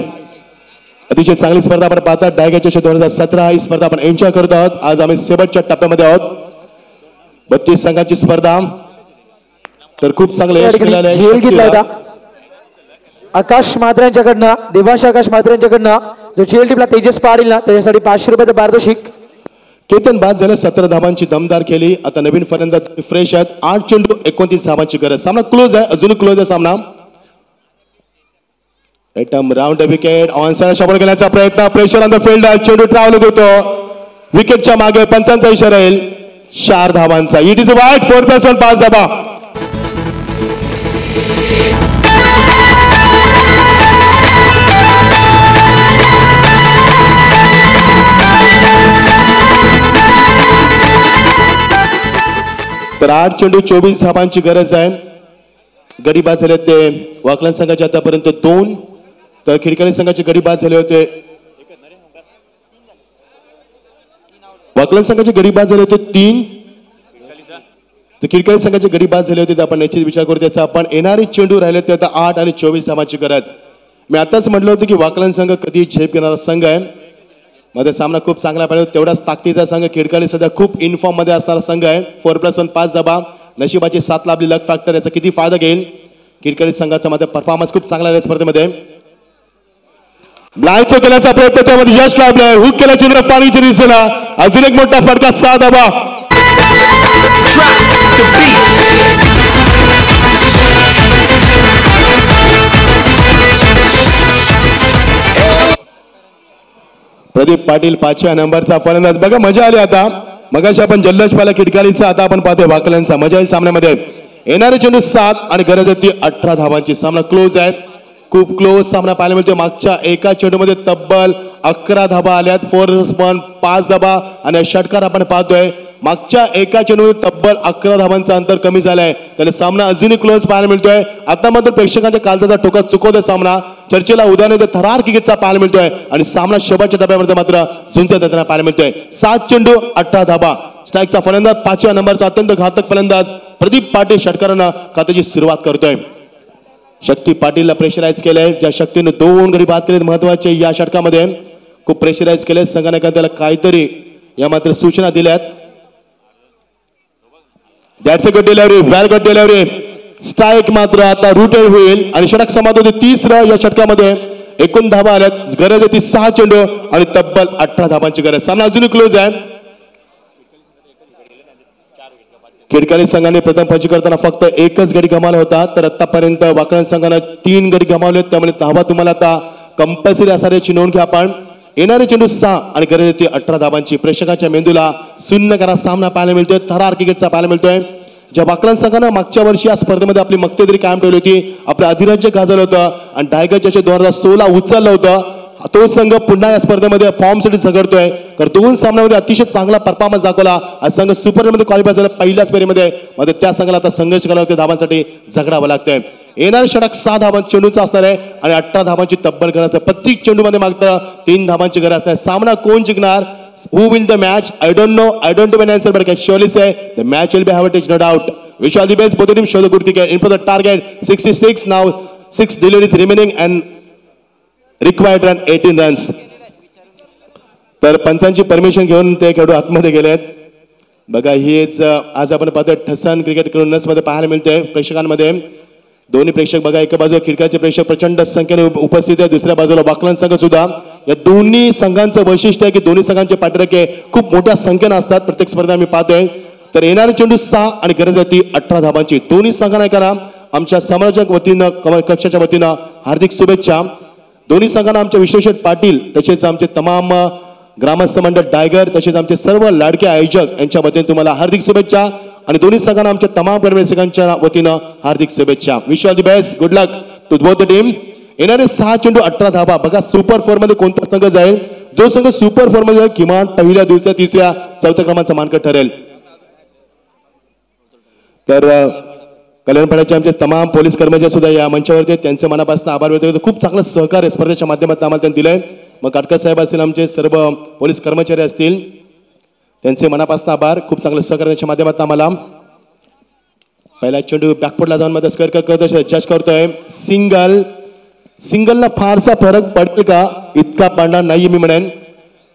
अतिशय चांगली स्पर्धा आपण पाहतात. डायगॅच्या 2017 ही स्पर्धा आपण एन्जॉय करत आहोत. आज आम्ही शेवटच्या टप्प्यामध्ये आहोत. 32 संघांची स्पर्धा. तर खूप चांगले यश मिळाले. आकाश म्हात्रे यांच्याकडनं, देवांश आकाश म्हात्रे यांच्याकडनं जो चेल टिपला तेजस पाटील ना त्याच्यासाठी 500 रुपयाचं पारितोषिक. केतन बाद झालं 17 धावांची दमदार केली. आता नवीन फलंदाज फ्रेश आहेत. 8 चेंडू 29 धावांची गरज. सामना क्लोज आहे, अजून क्लोज आहे सामना. एकदम round wicket on side shot घेण्याचा प्रयत्न. Pressure on the field. चेंडू ट्रॅव्हल होतो विकेटच्या मागे. पंचांचा इशारा येईल 4 धावांचा. इट इज वाईट 4+1 5 धावा. तर 8 चेंडू 24 धावांची गरज आहे. गडी बाद झाले ते वाकलन संघाचे आतापर्यंत 2, तर खिडकाली संघाचे गडी बाद झाले होते. वाकलन संघाचे गडी बाद झाले होते 3, तर खिडकाली संघाचे गडी बाद झाले होते. आपण याची विचार करू. त्याचा आपण येणारे चेंडू राहिले ते आता 8 आणि 24 धावांची गरज. मी आताच म्हटलं होतं की वाकलन संघ कधी झेप घेणारा संघ आहे. मध्ये सामना खूप चांगला पाहिजे. तेवढाच ताकदीचा संघ. खिडकाली सध्या खूप इनफॉर्म मध्ये असणारा संघ आहे. 4+1 5 धावा. नशिबाची 7 लाभली लक फॅक्टर. याचा किती फायदा घेईल खिडकाली संघाचा. मध्ये परफॉर्मन्स खूप चांगला आहे स्पर्धेमध्ये. ब्लाइंडचा केल्याचा प्रयत्न त्यामध्ये यश लाभलंय. हुक केला चेंडू पाणीच्या दिशेला. अजून एक मोठा फटका 6 धावा. प्रदीप पाटील 5व्या नंबरचा फलंदाज. बघा मजा आली. आता मगाशी आपण जल्लोष पाहिला खिडकालीचा, आता आपण पाहतोय वाकलांचा. मजा येईल सामन्यामध्ये. येणारे चेंडू 7 आणि गरज आहे ती 18 धावांची. सामना क्लोज आहे, खूप क्लोज सामना पाहायला मिळतोय. मागच्या एका चेंडूमध्ये तब्बल 11 धावा आल्यात. 4+1 5 धावा आणि षटकार आपण पाहतोय. मागच्या एका चेंडूमध्ये तब्बल 11 धावांचं अंतर कमी झालंय. त्याने सामना अजूनही क्लोज पाहायला मिळतोय. आता मात्र प्रेक्षकांच्या कालचा टोकात चुकवतोय सामना. चर्चेला उदाहरण थरार क्रिकेटचा पाहायला मिळतोय आणि सामना शेवटच्या टप्प्यामध्ये मात्र झुंजत देताना पाहायला मिळतोय. 7 चेंडू 18 धावा. स्ट्राईकचा फलंदाज 5व्या नंबरचा अत्यंत घातक फलंदाज प्रदीप पाटील षटकारानं खात्याची सुरुवात करतोय. शक्ती पाटीलला प्रेशराईज केलंय. ज्या शक्तीने 2 गडी बाद केलेत महत्वाचे या षटकामध्ये. खूप प्रेशराईज केले संघाने. त्याला काहीतरी या मात्र सूचना दिल्यात. That's a good delivery, well good delivery. Strike मात्र आता रुटेड होईल आणि षटक समाप्त होते. 30 या षटकामध्ये. एकूण धावा आल्यात. गरज आहे ती 6 चेंडू आणि तब्बल 18 धावांची गरज. सामना अजूनही क्लोज आहे. खिडकाली संघाने प्रथम फजी करताना फक्त 1च गडी गमावला होता, तर आतापर्यंत वाकलन संघाने 3 गडी गमावले. त्यामुळे धावा तुम्हाला आता कंपल्सरी असणाऱ्याची नोंद घ्या. आपण येणारे चेंडू 6 आणि गरज ती 18 धावांची. प्रेक्षकाच्या मेंदूला शून्य करा सामना पाहायला मिळतोय. थरार क्रिकेटचा पाहायला मिळतोय. ज्या वाकलन संघानं मागच्या वर्षी या स्पर्धेमध्ये आपली मक्तेदारी कायम ठेवली होती, आपलं अधिराज्य गाजवलं होतं आणि टायगरच्या 2016 उचललं होतं, तो संघ पुन्हा या स्पर्धेमध्ये फॉर्मसाठी झगडतोय. तर 2 सामन्यामध्ये अतिशय चांगला परफॉर्मन्स दाखवला. हा संघ सुपरमध्ये क्वालिफाय झाला पहिल्याच फेरीमध्ये. मध्ये त्या संघाला आता संघर्ष करावा लागतो, धावांसाठी झगडावं लागतंय. येणारे षटक 6 धावा चेंडूचा असणार आहे आणि 18 धावांची तब्बल गरज आहे. प्रत्येक चेंडूमध्ये मागतं 3 धावांची गरज असणार. सामना कोण जिंकणार? Who win the match? I don't know. I don't have an answer, but I can surely say the match will be average, no doubt. Wish all the best. Both the teams show the good cricket. In for the target 66. Now 6 deliveries remaining and required run 18 runs. तर पंचांची परमिशन घेऊन ते खेळाडू आतमध्ये गेलेत. बघा हेच आज आपण पाहतोय ठसन क्रिकेट क्रोनस मध्ये पाहायला मिळतोय प्रेक्षकांमध्ये. दोन्ही प्रेक्षक बघा, एका बाजूला खिडकाचे प्रेक्षक प्रचंड संख्येने उपस्थित आहे, दुसऱ्या बाजूला वाकलन संघ सुद्धा. या दोन्ही संघांचं वैशिष्ट्य आहे की दोन्ही संघांचे पाठीराखे खूप मोठ्या संख्येने असतात. प्रत्येक स्पर्धा आम्ही पाहतोय. तर येणारे चेंडू 6 आणि गरज आहे ती 18 धावांची. दोन्ही संघांना करा आमच्या समालोचक वतीनं कक्षाच्या वतीनं हार्दिक शुभेच्छा. दोन्ही संघांना आमचे विश्वशेठ पाटील तसेच आमचे तमाम ग्रामस्थ मंडळ टायगर तसेच आमचे सर्व लाडके आयोजक यांच्या वतीने तुम्हाला हार्दिक शुभेच्छा आणि दोन्ही संघांना आमच्या तमाम प्रेक्षकांच्या वतीनं हार्दिक शुभेच्छा. Wish all the best, good luck to both the team. येणारे 6 चेंडू 18 धावा. बघा सुपर 4 मध्ये कोणता संघ जाईल? जो संघ सुपर 4 मध्ये किमान पहिल्या, दुसऱ्या, तिसऱ्या, चौथ्या क्रमांकाचा मानकरी ठरेल. तर कल्याणपाड्याचे आमचे तमाम पोलीस कर्मचारी सुद्धा या मंचावरती, त्यांचे मनापासून आभार व्यक्त करतो. खूप चांगलं सहकार्य स्पर्धेच्या माध्यमातून आम्हाला त्यांनी दिलंय. मग काटकर साहेब असतील, आमचे सर्व पोलीस कर्मचारी असतील, त्यांचे मनापासून आभार. खूप चांगलं सहकार्याच्या माध्यमातून आम्हाला. पहिला चेंडू बॅकफुटला जाऊन मध्ये स्क्वेअर करतो, जज करतोय. सिंगलला फारसा फरक पडेल का? इतका पडणार नाही मी म्हणेन.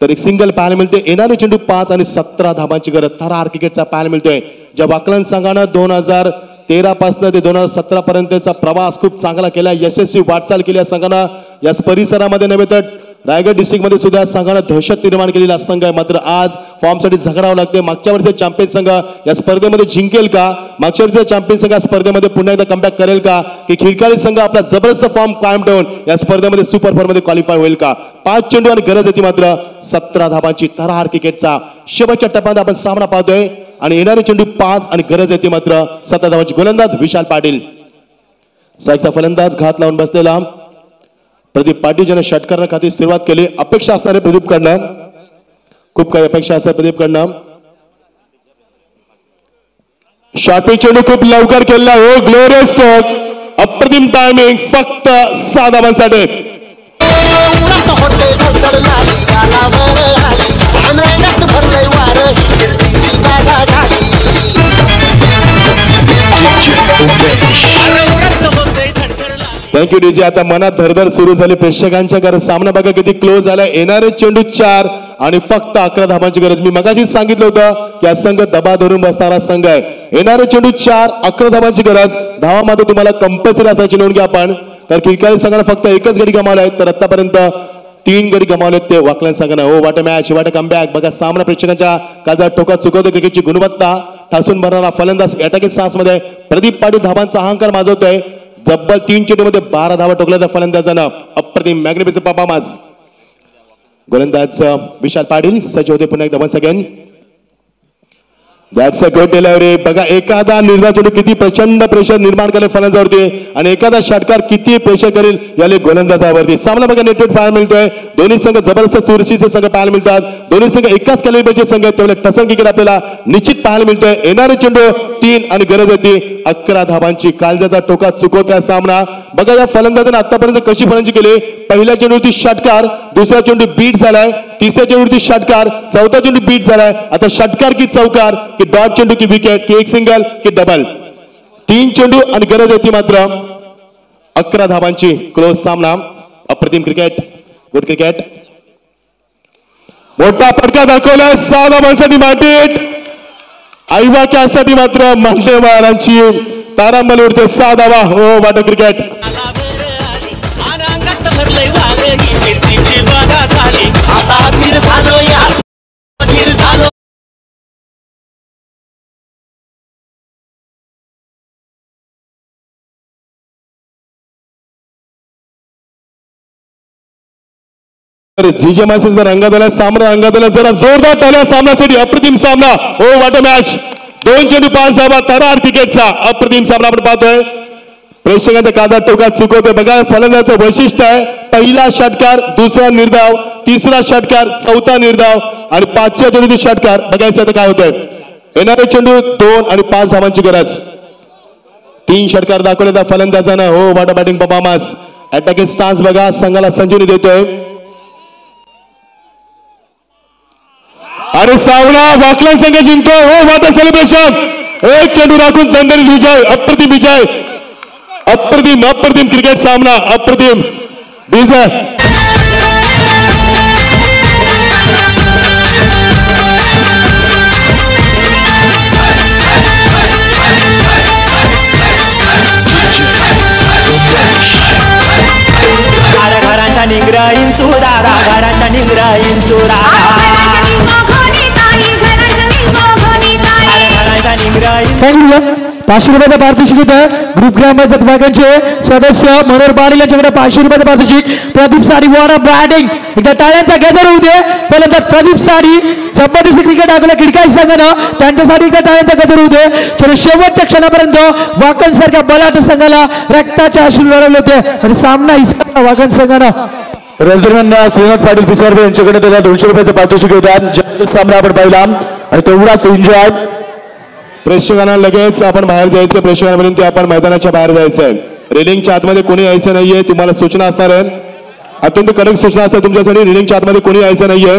तर एक सिंगल पाहायला मिळते. येणारे चेंडू 5 आणि 17 धावांची गरज. थरार क्रिकेटचा पाहायला मिळतोय. ज्या वाकलन संघानं 2013 पासून ते 2017 पर्यंतचा प्रवास खूप चांगला केला, यशस्वी वाटचाल केली या संघानं. या परिसरामध्ये नव्हे तर रायगड डिस्ट्रिक्टमध्ये सुद्धा संघानं दहशत निर्माण केलेला संघ आहे. मात्र आज फॉर्मसाठी झगडावं लागते. मागच्या वर्षीचा चॅम्पियन संघ या स्पर्धेमध्ये जिंकेल का? मागच्या वर्षीचा चॅम्पियन संघ या स्पर्धेमध्ये पुन्हा एकदा कमबॅक करेल का? की खिडकाळी संघ आपला जबरदस्त फॉर्म कायम ठेवून या स्पर्धेमध्ये सुपर फोर मध्ये क्वालिफाय होईल का? 5 चेंडू आणि गरज होती मात्र 17 धावांची थरार क्रिकेटचा शेवटच्या टप्प्यात आपण सामना पाहतोय आणि येणारे चेंडू 5 आणि गरज येते मात्र 17 धावांची. गोलंदाज विशाल पाटील, साईडचा फलंदाज घात लावून बसलेला प्रदीप पाटील ज्याने षटकार खाती सुरुवात केली. अपेक्षा असणारे प्रदीपकडनं खूप काही अपेक्षा असतात प्रदीपकडनं. शॉर्ट चेंडू खूप लवकर केला हो. ग्लोरियस स्ट्रोक, अप्रतिम टायमिंग, फक्त 6 धावांसाठी. Thank you DJ. आता मनात धडधड सुरू झाली प्रेक्षकांच्या, कारण सामना बघा किती क्लोज झालाय. येणारे चेंडू 4 आणि फक्त 11 धावांची गरज. मी मगाशीच सांगितलं होतं की हा संघ दबा धरून बसणारा संघ आहे. येणारे चेंडू 4, 11 धावांची गरज. धावा मात्र तुम्हाला कंपल्सरी असायची नोंद घ्या आपण, कारण खिडकाळी संघाने फक्त एकच गडी गमावला आहे तर आतापर्यंत 3 गडी गमावलेत ते वाकलन संघाने. हो वाट मॅच, वाट कमबॅक. बघा सामना प्रेक्षकांच्या काळजात टोकात चुकवतो. क्रिकेटची गुणवत्ता ठासून भरणारा फलंदाज अटॅकिंग सास मध्ये प्रदीप पाटील धावांचा अहंकार माजवतोय. जब्बल 3 चेंडूमध्ये 12 धावा ठोकल्या फलंदाजानं. अप्रतिम मॅग्निफिसंट परफॉर्मन्स. गोलंदाज विशाल पाटील सज्ज होते पुन्हा एकदा once again. That's a good delivery. बघा एखादा निर्धार चेंडू किती प्रचंड प्रेशर निर्माण करेल फलंदाजावरती आणि एखादा षटकार किती प्रेशर करेल याले गोलंदाजावरती. सामना बघा नेटेड पाहायला मिळतोय. दोन्ही संघ जबरदस्त चुरशीचे संघ पाहायला मिळतात. दोन्ही संघ एकाच कॅलिबरचे संघ आहेत, त्यामुळे टसन क्रिकेट आपल्याला निश्चित पाहायला मिळतोय. येणारे चेंडू 3 आणि गरज होती 11 धावांची. कालजाचा टोकात चुकवत्या सामना. बघा या फलंदाजाने आतापर्यंत कशी फलंदाजी केली. पहिल्या चेंडूवरती षटकार, दुसऱ्या चेंडू बीट झालाय, तिसऱ्या चेंडूवरती षटकार, चौथा चेंडू बीट झालाय. आता षटकार की चौकार की डॉट चेंडू की विकेट की एक सिंगल की डबल. 3 चेंडू आणि गरज होती मात्र 11 धावांची. क्लोज सामना. अप्रतिम क्रिकेट, गुड क्रिकेट. मोठा फटका दाखवलाय 6 धावांसाठी माटीत. आईवा कॅसाठी मात्र मांडेवारांची तारांबळ उडते 6 धावा. हो वाट क्रिकेट. जीजे मासेस रंगात आला सामना. रंगात आला जरा जोरदार टाळ्या सामन्यासाठी. अप्रतिम सामना. हो वाट मॅच. 2 चेंडू 5 धावा थरार क्रिकेटचा अप्रतिम सामना आपण पाहतोय. प्रेक्षकांच्या काळजात टोकात चुकवतोय. बघा फलंदाजाचं वैशिष्ट्य आहे. पहिला षटकार, दुसरा निर्धाव, तिसरा षटकार, चौथा निर्धाव आणि 5व्या चेंडू षटकार. बघायचं आता काय होतंय. येणारे चेंडू 2 आणि 5 धावांची गरज. 3 षटकार दाखवले त्या फलंदाजानं. हो वाट बॅटिंग परफॉर्मन्स. अटॅकिंग स्टान्स बघा संघाला संजीवनी देतोय. आणि सामना वाकलन संघ जिंकतो. हो वाटर सेलिब्रेशन. 1 चेंडू राखून दणदणीत विजय. अप्रतिम विजय. अप्रतिम अप्रतिम क्रिकेट सामना. अप्रतिम विजय. घराच्या निगराईंचो दारा, घराच्या निगराईंचो दारा. ₹500 पारितोषिक आहे. ग्रुप ग्रामपंचायत विभागाचे सदस्य मनोहर पाटील यांच्याकडे ₹500 पारितोषिक. Pradeep sari war batting. एकदा टाळ्यांचा गजर होऊ दे. फलंदाज प्रदीप साडी जबरदस्त क्रिकेट दाखवलं खिडकाई संघानं. त्यांच्यासाठी एकदा टाळ्यांचा गजर होऊ दे. चलो शेवटच्या क्षणापर्यंत वाकण सारख्या बलाढ्य संघाला रक्ताचे अश्रू रडवले होते आणि सामना हिसकावला वाकण संघानं. दरम्यान श्रीनाथ पाटील पिसारवे यांच्याकडे त्याला ₹200 पारितोषिक होतात. सामना आपण पाहिला आणि तेवढाच एन्जॉय. प्रेक्षकांना लगेच आपण बाहेर जायचं. प्रेक्षकांपर्यंत आपण मैदानाच्या बाहेर जायचंय. रेलिंगच्या आतमध्ये कोणी यायचं नाहीये. तुम्हाला सूचना असणार आहे. अत्यंत कडक सूचना असतात तुमच्यासाठी. रेलिंगच्या आतमध्ये कोणी यायचं नाहीये.